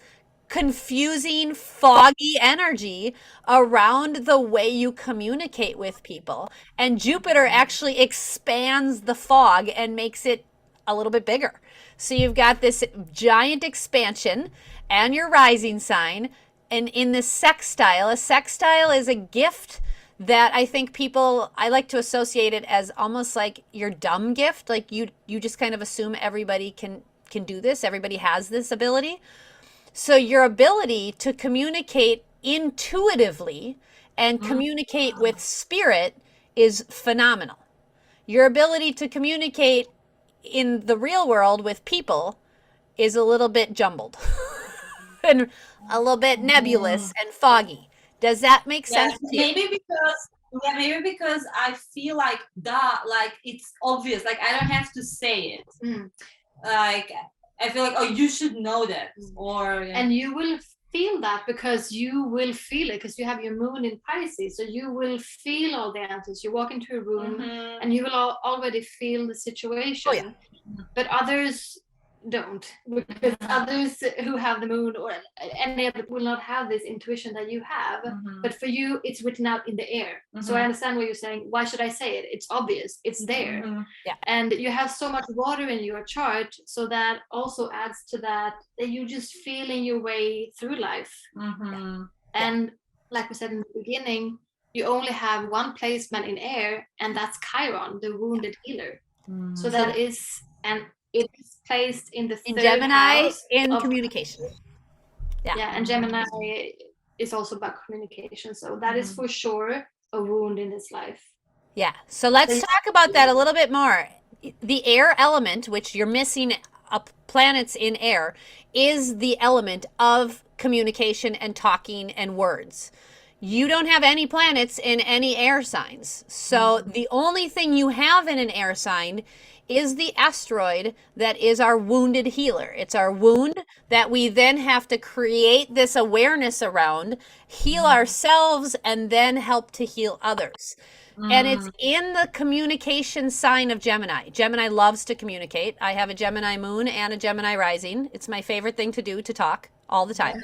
confusing, foggy energy around the way you communicate with people. And Jupiter actually expands the fog and makes it a little bit bigger. So you've got this giant expansion and your rising sign. And in this sextile, a sextile is a gift that I think I like to associate it as almost like your dumb gift. Like you just kind of assume everybody can do this. Everybody has this ability. So your ability to communicate intuitively and communicate with spirit is phenomenal. Your ability to communicate in the real world with people is a little bit jumbled and a little bit nebulous and foggy. Does that make sense to you? Maybe because I feel like that, like it's obvious, like I don't have to say it. Like I feel like, oh, you should know that, or and you will feel that because you will feel it because you have your moon in Pisces, so you will feel all the answers. You walk into a room and you will already feel the situation. Oh, yeah. But others don't, because others who have the moon or any other will not have this intuition that you have. But for you, it's written out in the air. So I understand what you're saying. Why should I say it? It's obvious. It's there. Yeah. And you have so much water in your chart, so that also adds to that you just feeling your way through life. And like we said in the beginning, you only have one placement in air, and that's Chiron, the wounded healer. So that is, and it is placed in the third Gemini house in of communication. Yeah, and Gemini is also about communication. So that is for sure a wound in his life. Yeah. So let's talk about that a little bit more. The air element, which you're missing planets in air, is the element of communication and talking and words. You don't have any planets in any air signs. So the only thing you have in an air sign is the asteroid that is our wounded healer. It's our wound that we then have to create this awareness around, heal ourselves, and then help to heal others. And it's in the communication sign of Gemini. Gemini loves to communicate. I have a Gemini moon and a Gemini rising. It's my favorite thing to do, to talk all the time.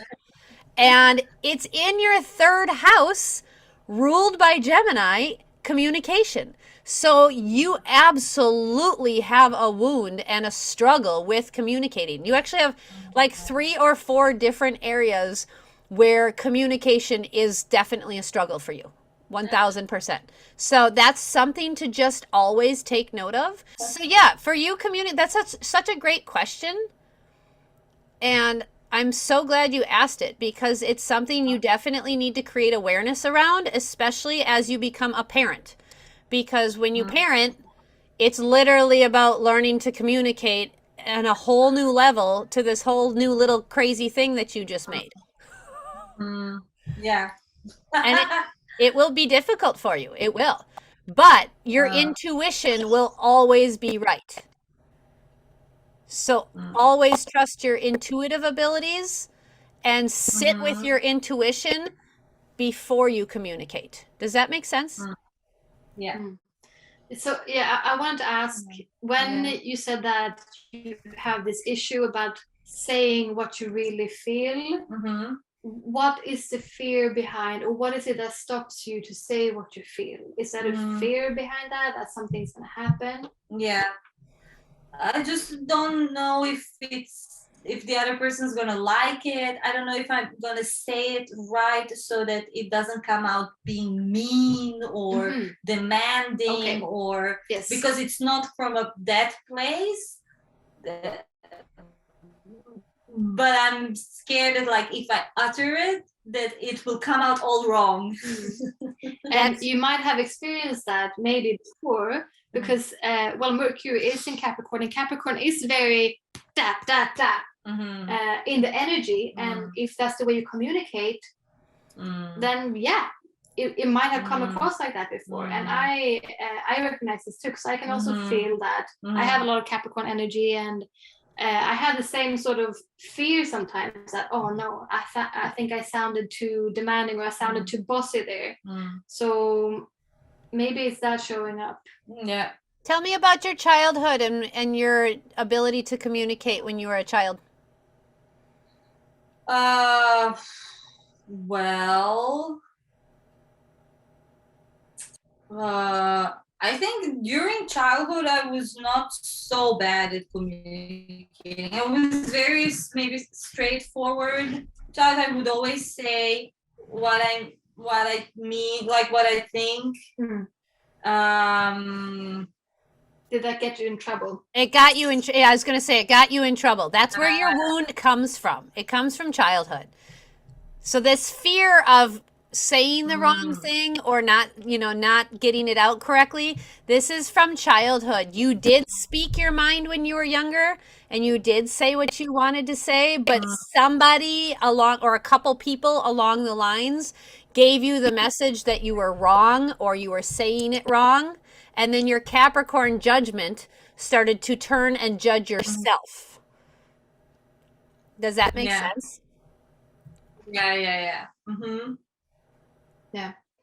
And it's in your third house, ruled by Gemini, communication. So you absolutely have a wound and a struggle with communicating. You actually have like 3 or 4 different areas where communication is definitely a struggle for you. 1000%. So that's something to just always take note of. So yeah, for you, that's such a great question. And I'm so glad you asked it, because it's something you definitely need to create awareness around, especially as you become a parent. Because when you parent, it's literally about learning to communicate on a whole new level to this whole new little crazy thing that you just made. Yeah. And it will be difficult for you. It will. But your intuition will always be right. So always trust your intuitive abilities and sit with your intuition before you communicate. Does that make sense? Yeah. So yeah, I wanted to ask, when you said that you have this issue about saying what you really feel, what is the fear behind, or what is it that stops you to say what you feel? Is that a fear behind that something's gonna happen? Yeah. I just don't know if the other person's gonna like it. I don't know if I'm gonna say it right so that it doesn't come out being mean or demanding, or because it's not from that place. But I'm scared that, like, if I utter it, that it will come out all wrong. And you might have experienced that maybe before, because Mercury is in Capricorn, and Capricorn is very in the energy, and if that's the way you communicate, then it might have come across like that before. And I recognize this too, because I can also feel that I have a lot of Capricorn energy, and I had the same sort of fear sometimes that, oh no, I think I sounded too demanding, or I sounded too bossy there. So maybe it's that showing up. Yeah. Tell me about your childhood and your ability to communicate when you were a child. Well, I think during childhood I was not so bad at communicating. I was very maybe straightforward child. I would always say what I mean, like what I think. Did that get you in trouble? It got you in. I was going to say it got you in trouble. That's where your wound comes from. It comes from childhood. So this fear of saying the wrong thing, or not getting it out correctly, this is from childhood. You did speak your mind when you were younger, and you did say what you wanted to say, but somebody along, or a couple people along the lines, gave you the message that you were wrong, or you were saying it wrong, and then your Capricorn judgment started to turn and judge yourself. Does that make sense? Yeah.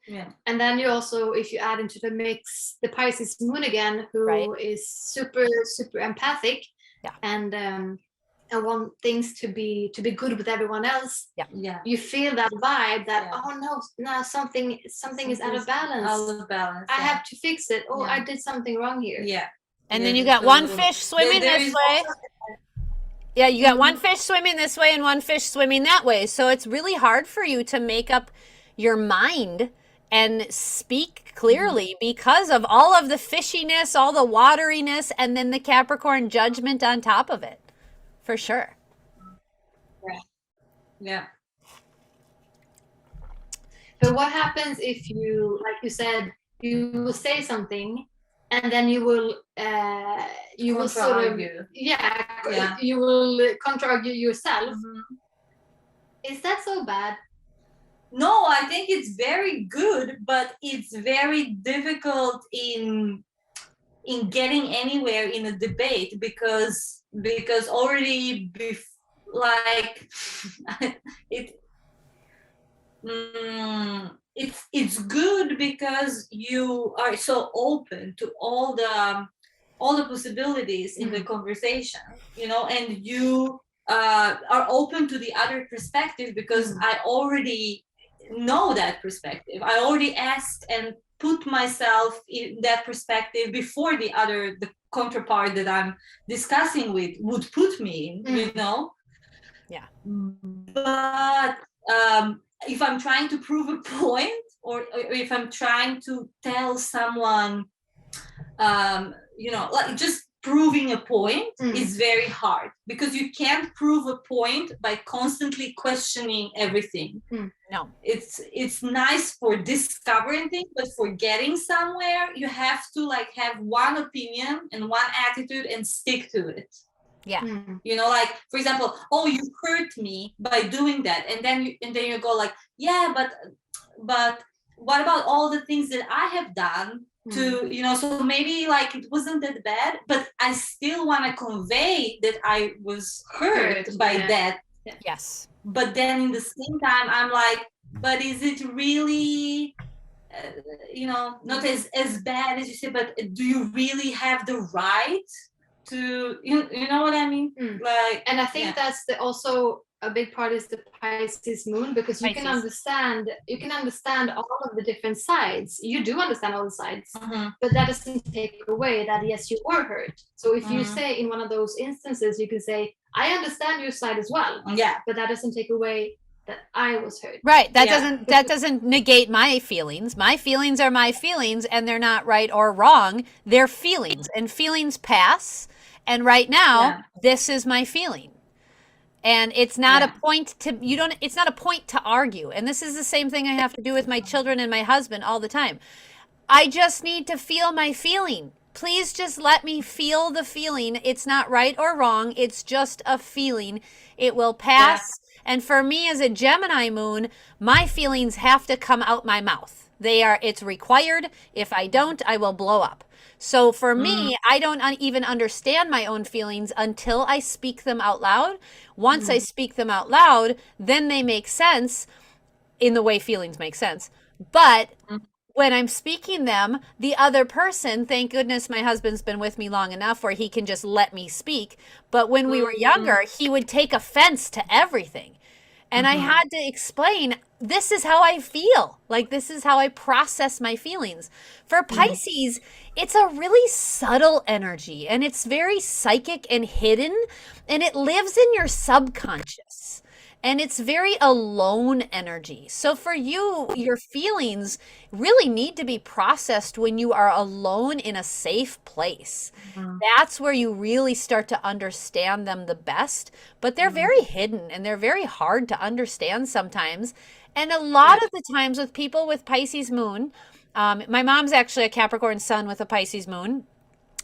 Yeah. And then you also, if you add into the mix the Pisces moon again, who is super, super empathic, and want things to be good with everyone else. You feel that vibe that oh no, now something is out of balance. I have to fix it. Oh, I did something wrong here. And then you got one fish swimming this way. Yeah, you got one fish swimming this way and one fish swimming that way. So it's really hard for you to make up your mind and speak clearly because of all of the fishiness, all the wateriness, and then the Capricorn judgment on top of it. For sure. Yeah. But what happens if you, like you said, you will say something, and then you will sort of you will contra-argue yourself? Is that so bad? No, I think it's very good, but it's very difficult in getting anywhere in a debate because already like it's good because you are so open to all the possibilities in the conversation, and you are open to the other perspective because I already know that perspective. I already asked and put myself in that perspective before the counterpart that I'm discussing with would put me in, Yeah. But if I'm trying to prove a point, or if I'm trying to tell someone, like just proving a point is very hard because you can't prove a point by constantly questioning everything. No, it's nice for discovering things, but for getting somewhere, you have to like have one opinion and one attitude and stick to it. Yeah. Like for example, oh, you hurt me by doing that, and then you go like, yeah, but what about all the things that I have done to, you know, so maybe like it wasn't that bad, but I still want to convey that I was hurt by that. Yes. But then in the same time, I'm like, but is it really, you know, not as bad as you say, but do you really have the right to, you know what I mean? Like, and I think that's also a big part is the Pisces moon, because you can understand all of the different sides. You do understand all the sides, but that doesn't take away that yes, you were hurt. So if you say in one of those instances, you can say, I understand your side as well. Yeah. But that doesn't take away that I was hurt. Right. That doesn't negate my feelings. My feelings are my feelings, and they're not right or wrong. They're feelings, and feelings pass. And right now, this is my feeling. And it's not a point to, it's not a point to argue. And this is the same thing I have to do with my children and my husband all the time. I just need to feel my feeling. Please just let me feel the feeling. It's not right or wrong. It's just a feeling. It will pass. And for me as a Gemini moon, my feelings have to come out my mouth. It's required. If I don't, I will blow up. So for me, I don't even understand my own feelings until I speak them out loud. Once I speak them out loud, then they make sense in the way feelings make sense. But when I'm speaking them, the other person, thank goodness my husband's been with me long enough where he can just let me speak. But when we were younger, he would take offense to everything. And I had to explain, this is how I feel. Like, this is how I process my feelings. For Pisces, it's a really subtle energy, and it's very psychic and hidden, and it lives in your subconscious. And it's very alone energy. So for you, your feelings really need to be processed when you are alone in a safe place. That's where you really start to understand them the best. But they're very hidden, and they're very hard to understand sometimes. And a lot of the times with people with Pisces moon, my mom's actually a Capricorn sun with a Pisces moon.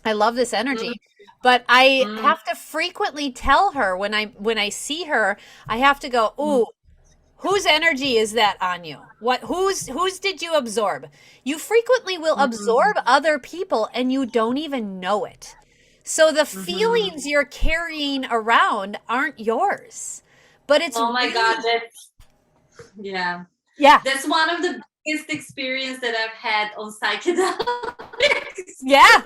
I love this energy. But I have to frequently tell her when I see her, I have to go, ooh, whose energy is that on you? Whose did you absorb? You frequently will absorb other people and you don't even know it. So the feelings you're carrying around aren't yours. But it's oh my God, yeah. That's one of the biggest experience that I've had on psychedelics. Yeah.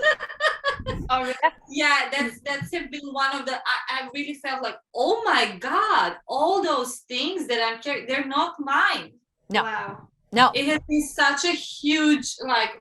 Yeah, that's have been one of the I really felt like, oh my God, all those things that I'm carrying, they're not mine. No. Wow. No. It has been such a huge like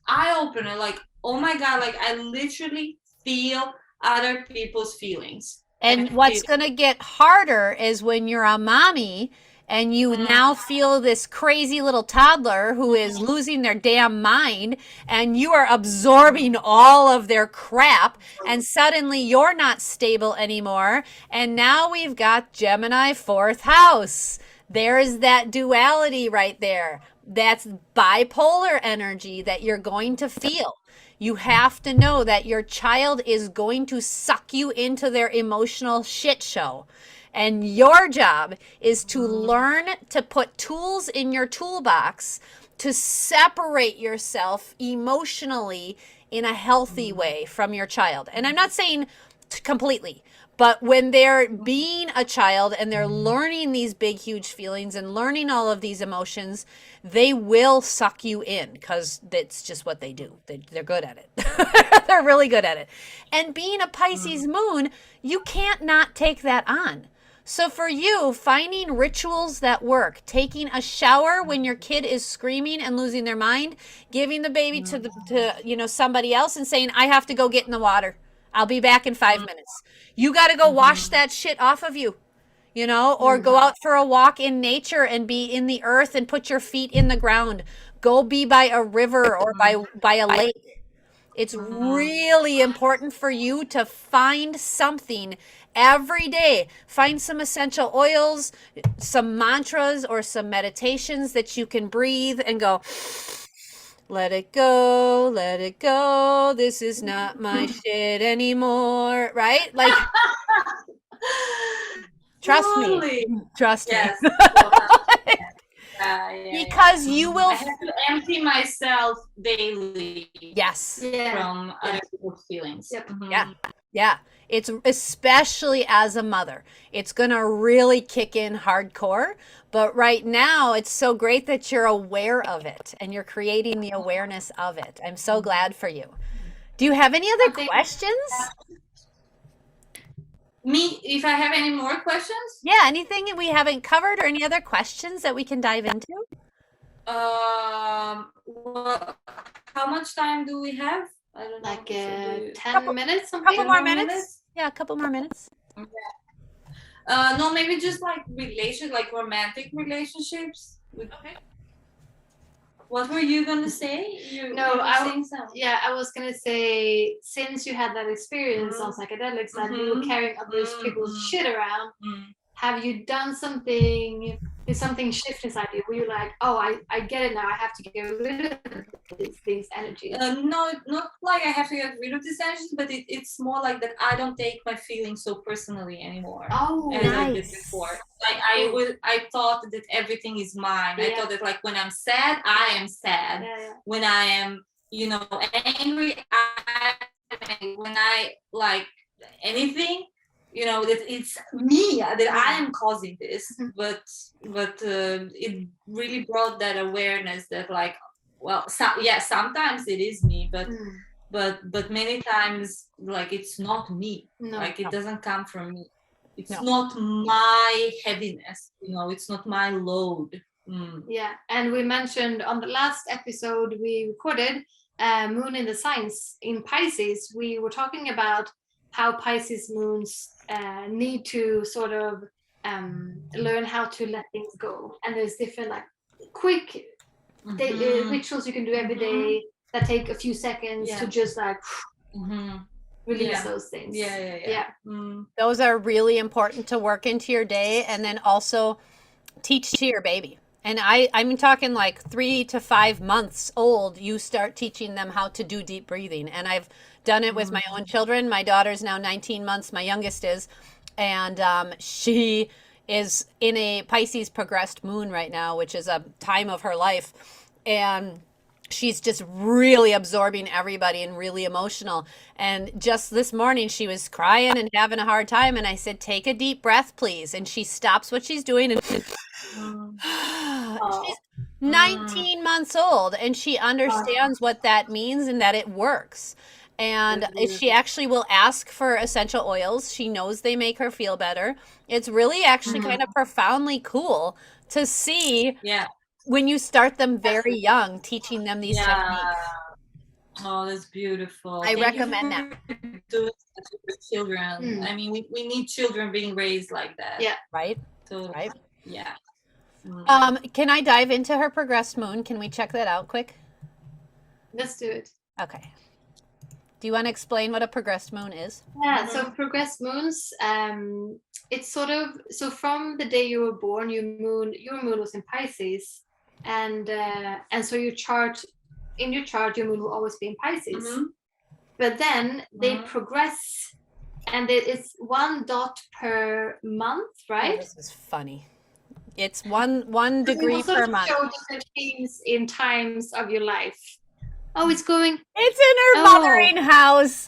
eye-opener, like, oh my God, like I literally feel other people's feelings. And what's going to get harder is when you're a mommy and you now feel this crazy little toddler who is losing their damn mind, and you are absorbing all of their crap, and suddenly you're not stable anymore. And now we've got Gemini 4th house. There's that duality right there. That's bipolar energy that you're going to feel. You have to know that your child is going to suck you into their emotional shit show. And your job is to learn to put tools in your toolbox to separate yourself emotionally in a healthy way from your child. And I'm not saying completely, but when they're being a child and they're learning these big, huge feelings and learning all of these emotions, they will suck you in because that's just what they do. They're good at it. They're really good at it. And being a Pisces moon, you can't not take that on. So for you, finding rituals that work, taking a shower when your kid is screaming and losing their mind, giving the baby to somebody else and saying, I have to go get in the water. I'll be back in 5 minutes. You got to go wash that shit off of you, or go out for a walk in nature and be in the earth and put your feet in the ground. Go be by a river or by a lake. It's really important for you to find something every day. Find some essential oils, some mantras or some meditations that you can breathe and go, let it go, let it go. This is not my shit anymore, right? Like, trust me. Trust me. Yeah. because you will. I have to empty myself daily. Yes. From other people's feelings. Yep. Yeah. Yeah. It's especially as a mother, it's going to really kick in hardcore. But right now, it's so great that you're aware of it and you're creating the awareness of it. I'm so glad for you. Do you have any other questions? Me, if I have any more questions? Yeah, anything that we haven't covered or any other questions that we can dive into? Well, how much time do we have? I don't know. Like So 10 minutes, something. Couple more more minutes? minutes? Yeah, a couple more minutes. No, maybe just like like romantic relationships. Okay. What were you gonna say? No, you were I saying something. Yeah, I was gonna say, since you had that experience on psychedelics, that you were carrying others people's shit around, have you done something? Did something shift inside you? Were you like, oh, I get it now. I have to get rid of these energies? No, not like I have to get rid of these energies, but it's more like that I don't take my feelings so personally anymore. Oh, as I did nice. before. Like I thought that everything is mine. I Yeah. thought that like when I'm sad, I am sad. Yeah. When I am, angry, when I like anything, that it's me, that I am causing this. But it really brought that awareness that like, well, sometimes it is me, but many times like it's not me. No. Like it doesn't come from me. It's No. not my heaviness, it's not my load. Yeah, and we mentioned on the last episode we recorded, Moon in the Signs in Pisces, we were talking about how Pisces moons need to sort of learn how to let things go. And there's different like quick rituals you can do every day that take a few seconds to just like release those things. Yeah. Those are really important to work into your day, and then also teach to your baby. And I'm talking like 3 to 5 months old, you start teaching them how to do deep breathing. And I've done it with my own children. My daughter's now 19 months, my youngest is, and she is in a Pisces progressed moon right now, which is a time of her life. And she's just really absorbing everybody and really emotional. And just this morning, she was crying and having a hard time. And I said, take a deep breath, please. And she stops what she's doing and she's 19 months old, and she understands what that means and that it works. And she actually will ask for essential oils. She knows they make her feel better. It's really actually kind of profoundly cool to see when you start them very young, teaching them these techniques. Oh, that's beautiful. I recommend that. Doing that with children. I mean, we need children being raised like that. Yeah. Right? So, Right? Yeah. Can I dive into her progressed moon? Can we check that out quick? Let's do it. Okay. Do you want to explain what a progressed moon is? Yeah, so progressed moons, it's sort of, so from the day you were born, your moon was in Pisces, and so your chart, your moon will always be in Pisces. But then they progress, and it's 1 dot per month, right? Oh, this is funny. It's one degree per month. Show different things in times of your life. Oh, it's going. It's in her mothering house.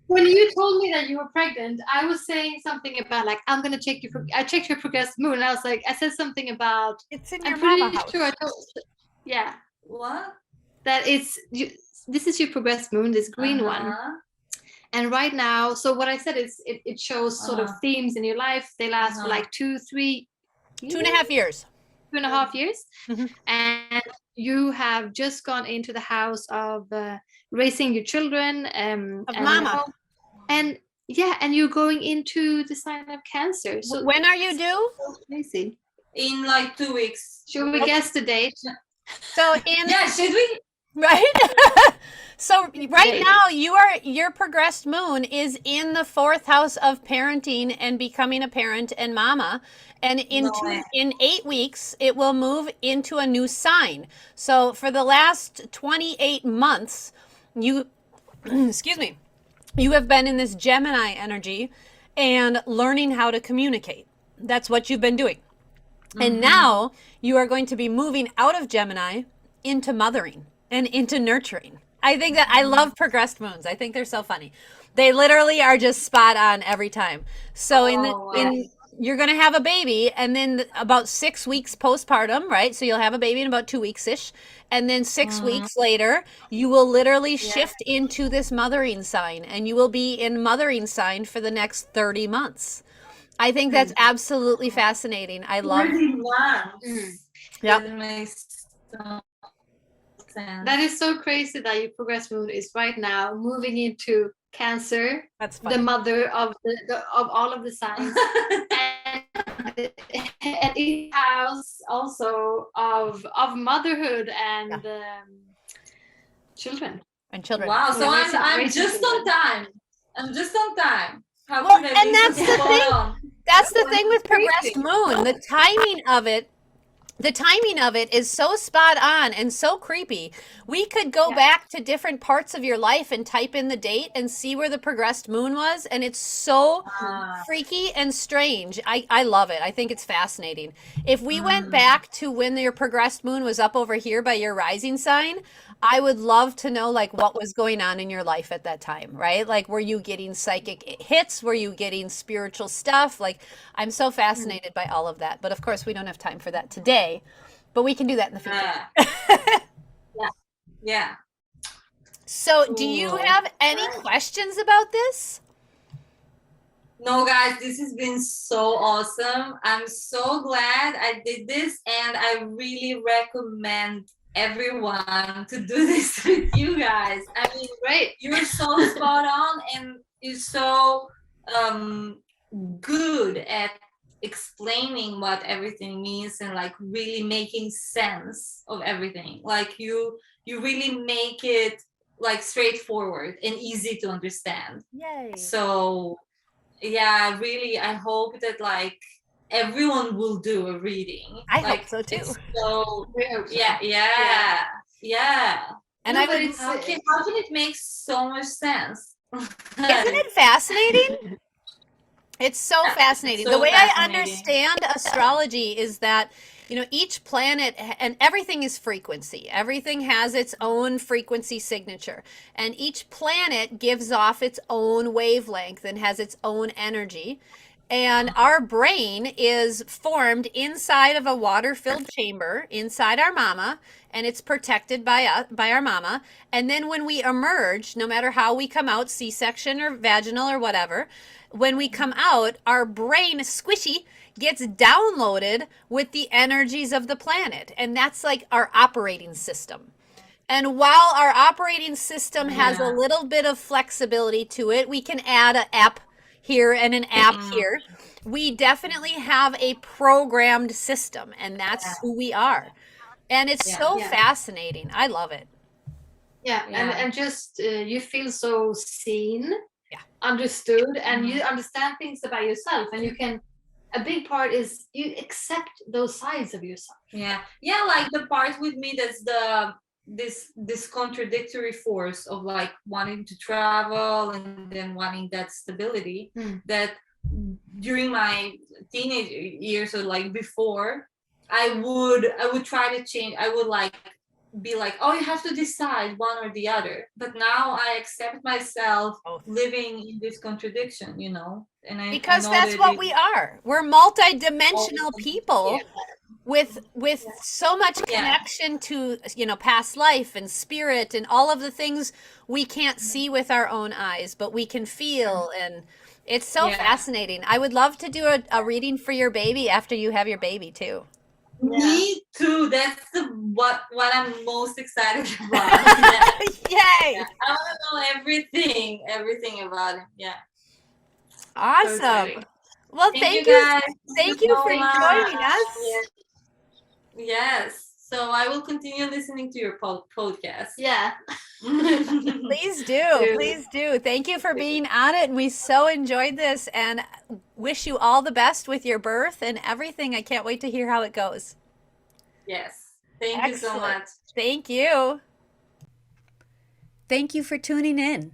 When you told me that you were pregnant, I was saying something about like, I'm gonna check I checked your progressed moon. And I was like, I said something about. It's in your mama house. Sure I told. Yeah. What? That this is your progressed moon, this green one. And right now, so what I said is it shows sort of themes in your life. They last for like 2, 3, 2.5 years. 2.5 years. And you have just gone into the house of raising your children. Of mama. And you're going into the sign of Cancer. So when are you due? So crazy. In like 2 weeks. Should we guess the date? So should we? Right? So right now your progressed moon is in the 4th house of parenting and becoming a parent and mama. And in 8 weeks, it will move into a new sign. So for the last 28 months, you have been in this Gemini energy and learning how to communicate. That's what you've been doing. And now you are going to be moving out of Gemini into mothering and into nurturing. I think that I love progressed moons. I think they're so funny. They literally are just spot on every time. So in you're going to have a baby, and then about 6 weeks postpartum, right? So you'll have a baby in about 2 weeks ish. And then 6 weeks later, you will literally shift into this mothering sign, and you will be in mothering sign for the next 30 months. I think that's absolutely fascinating. I love 30 months. Yep. That makes so sense. That is so crazy that your progress moon is right now moving into Cancer, That's funny. the mother of of all of the signs, and each house also of motherhood and children. And children. Wow, so Raising- I'm raising just children. on time. I'm just on time. How Well, could I and be that's so the spot thing. on? That's the thing with Crazy. progressed moon. The timing of it is so spot on and so creepy. We could go back to different parts of your life and type in the date and see where the progressed moon was, and it's so freaky and strange. I love it. I think it's fascinating. If we went back to when your progressed moon was up over here by your rising sign, I would love to know like what was going on in your life at that time, right? Like, were you getting psychic hits? Were you getting spiritual stuff? Like, I'm so fascinated by all of that. But of course, we don't have time for that today, but we can do that in the future. Yeah. So do you Cool. have any questions about this? No, guys, this has been so awesome. I'm so glad I did this, and I really recommend everyone to do this with you guys. I mean, Great. you're so spot on, and you're so good at explaining what everything means and like really making sense of everything. Like you really make it like straightforward and easy to understand. Yay. So yeah, really, I hope that like everyone will do a reading. I like, hope so too. it's so We hope so. yeah. And No, I but would, it's How can it make so much sense? isn't it fascinating? It's so Yeah, fascinating. so The way I fascinating. understand astrology is that, you know, each planet and everything is frequency. Everything has its own frequency signature. And each planet gives off its own wavelength and has its own energy. And our brain is formed inside of a water-filled chamber inside our mama, and it's protected by our mama. And then when we emerge, no matter how we come out, C-section or vaginal or whatever, when we come out, our brain, squishy, gets downloaded with the energies of the planet. And that's like our operating system. And while our operating system has a little bit of flexibility to it, we can add an app here and an app here. We definitely have a programmed system, and that's who we are. And it's so fascinating. I love it. Yeah, Yeah. and just you feel so seen, Yeah. understood, and you understand things about yourself, and you can. A big part is you accept those sides of yourself. Yeah, like the part with me that's this contradictory force of like wanting to travel and then wanting that stability that during my teenage years or like before I would try to change. I would like be like, oh, you have to decide one or the other, but now I accept myself living in this contradiction, you know, and Because I know that's that what we are. We're multi-dimensional people with so much connection to, you know, past life and spirit and all of the things we can't see with our own eyes, but we can feel. And it's so fascinating. I would love to do a reading for your baby after you have your baby too. Me too. That's what I'm most excited about. Yay! I want to know everything about him. Yeah. Awesome. exciting. Well, Thank you guys. Thank you for joining us. Yes. So I will continue listening to your podcast. Yeah. Please do. Please do. Thank you for being on it. And we so enjoyed this and wish you all the best with your birth and everything. I can't wait to hear how it goes. Yes. Thank you so Excellent. much. Thank you. Thank you for tuning in.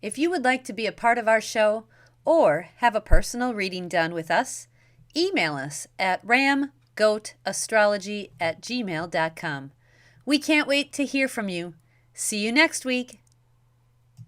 If you would like to be a part of our show or have a personal reading done with us, email us at ramgoat ramgoatastrology@gmail.com. We can't wait to hear from you. See you next week.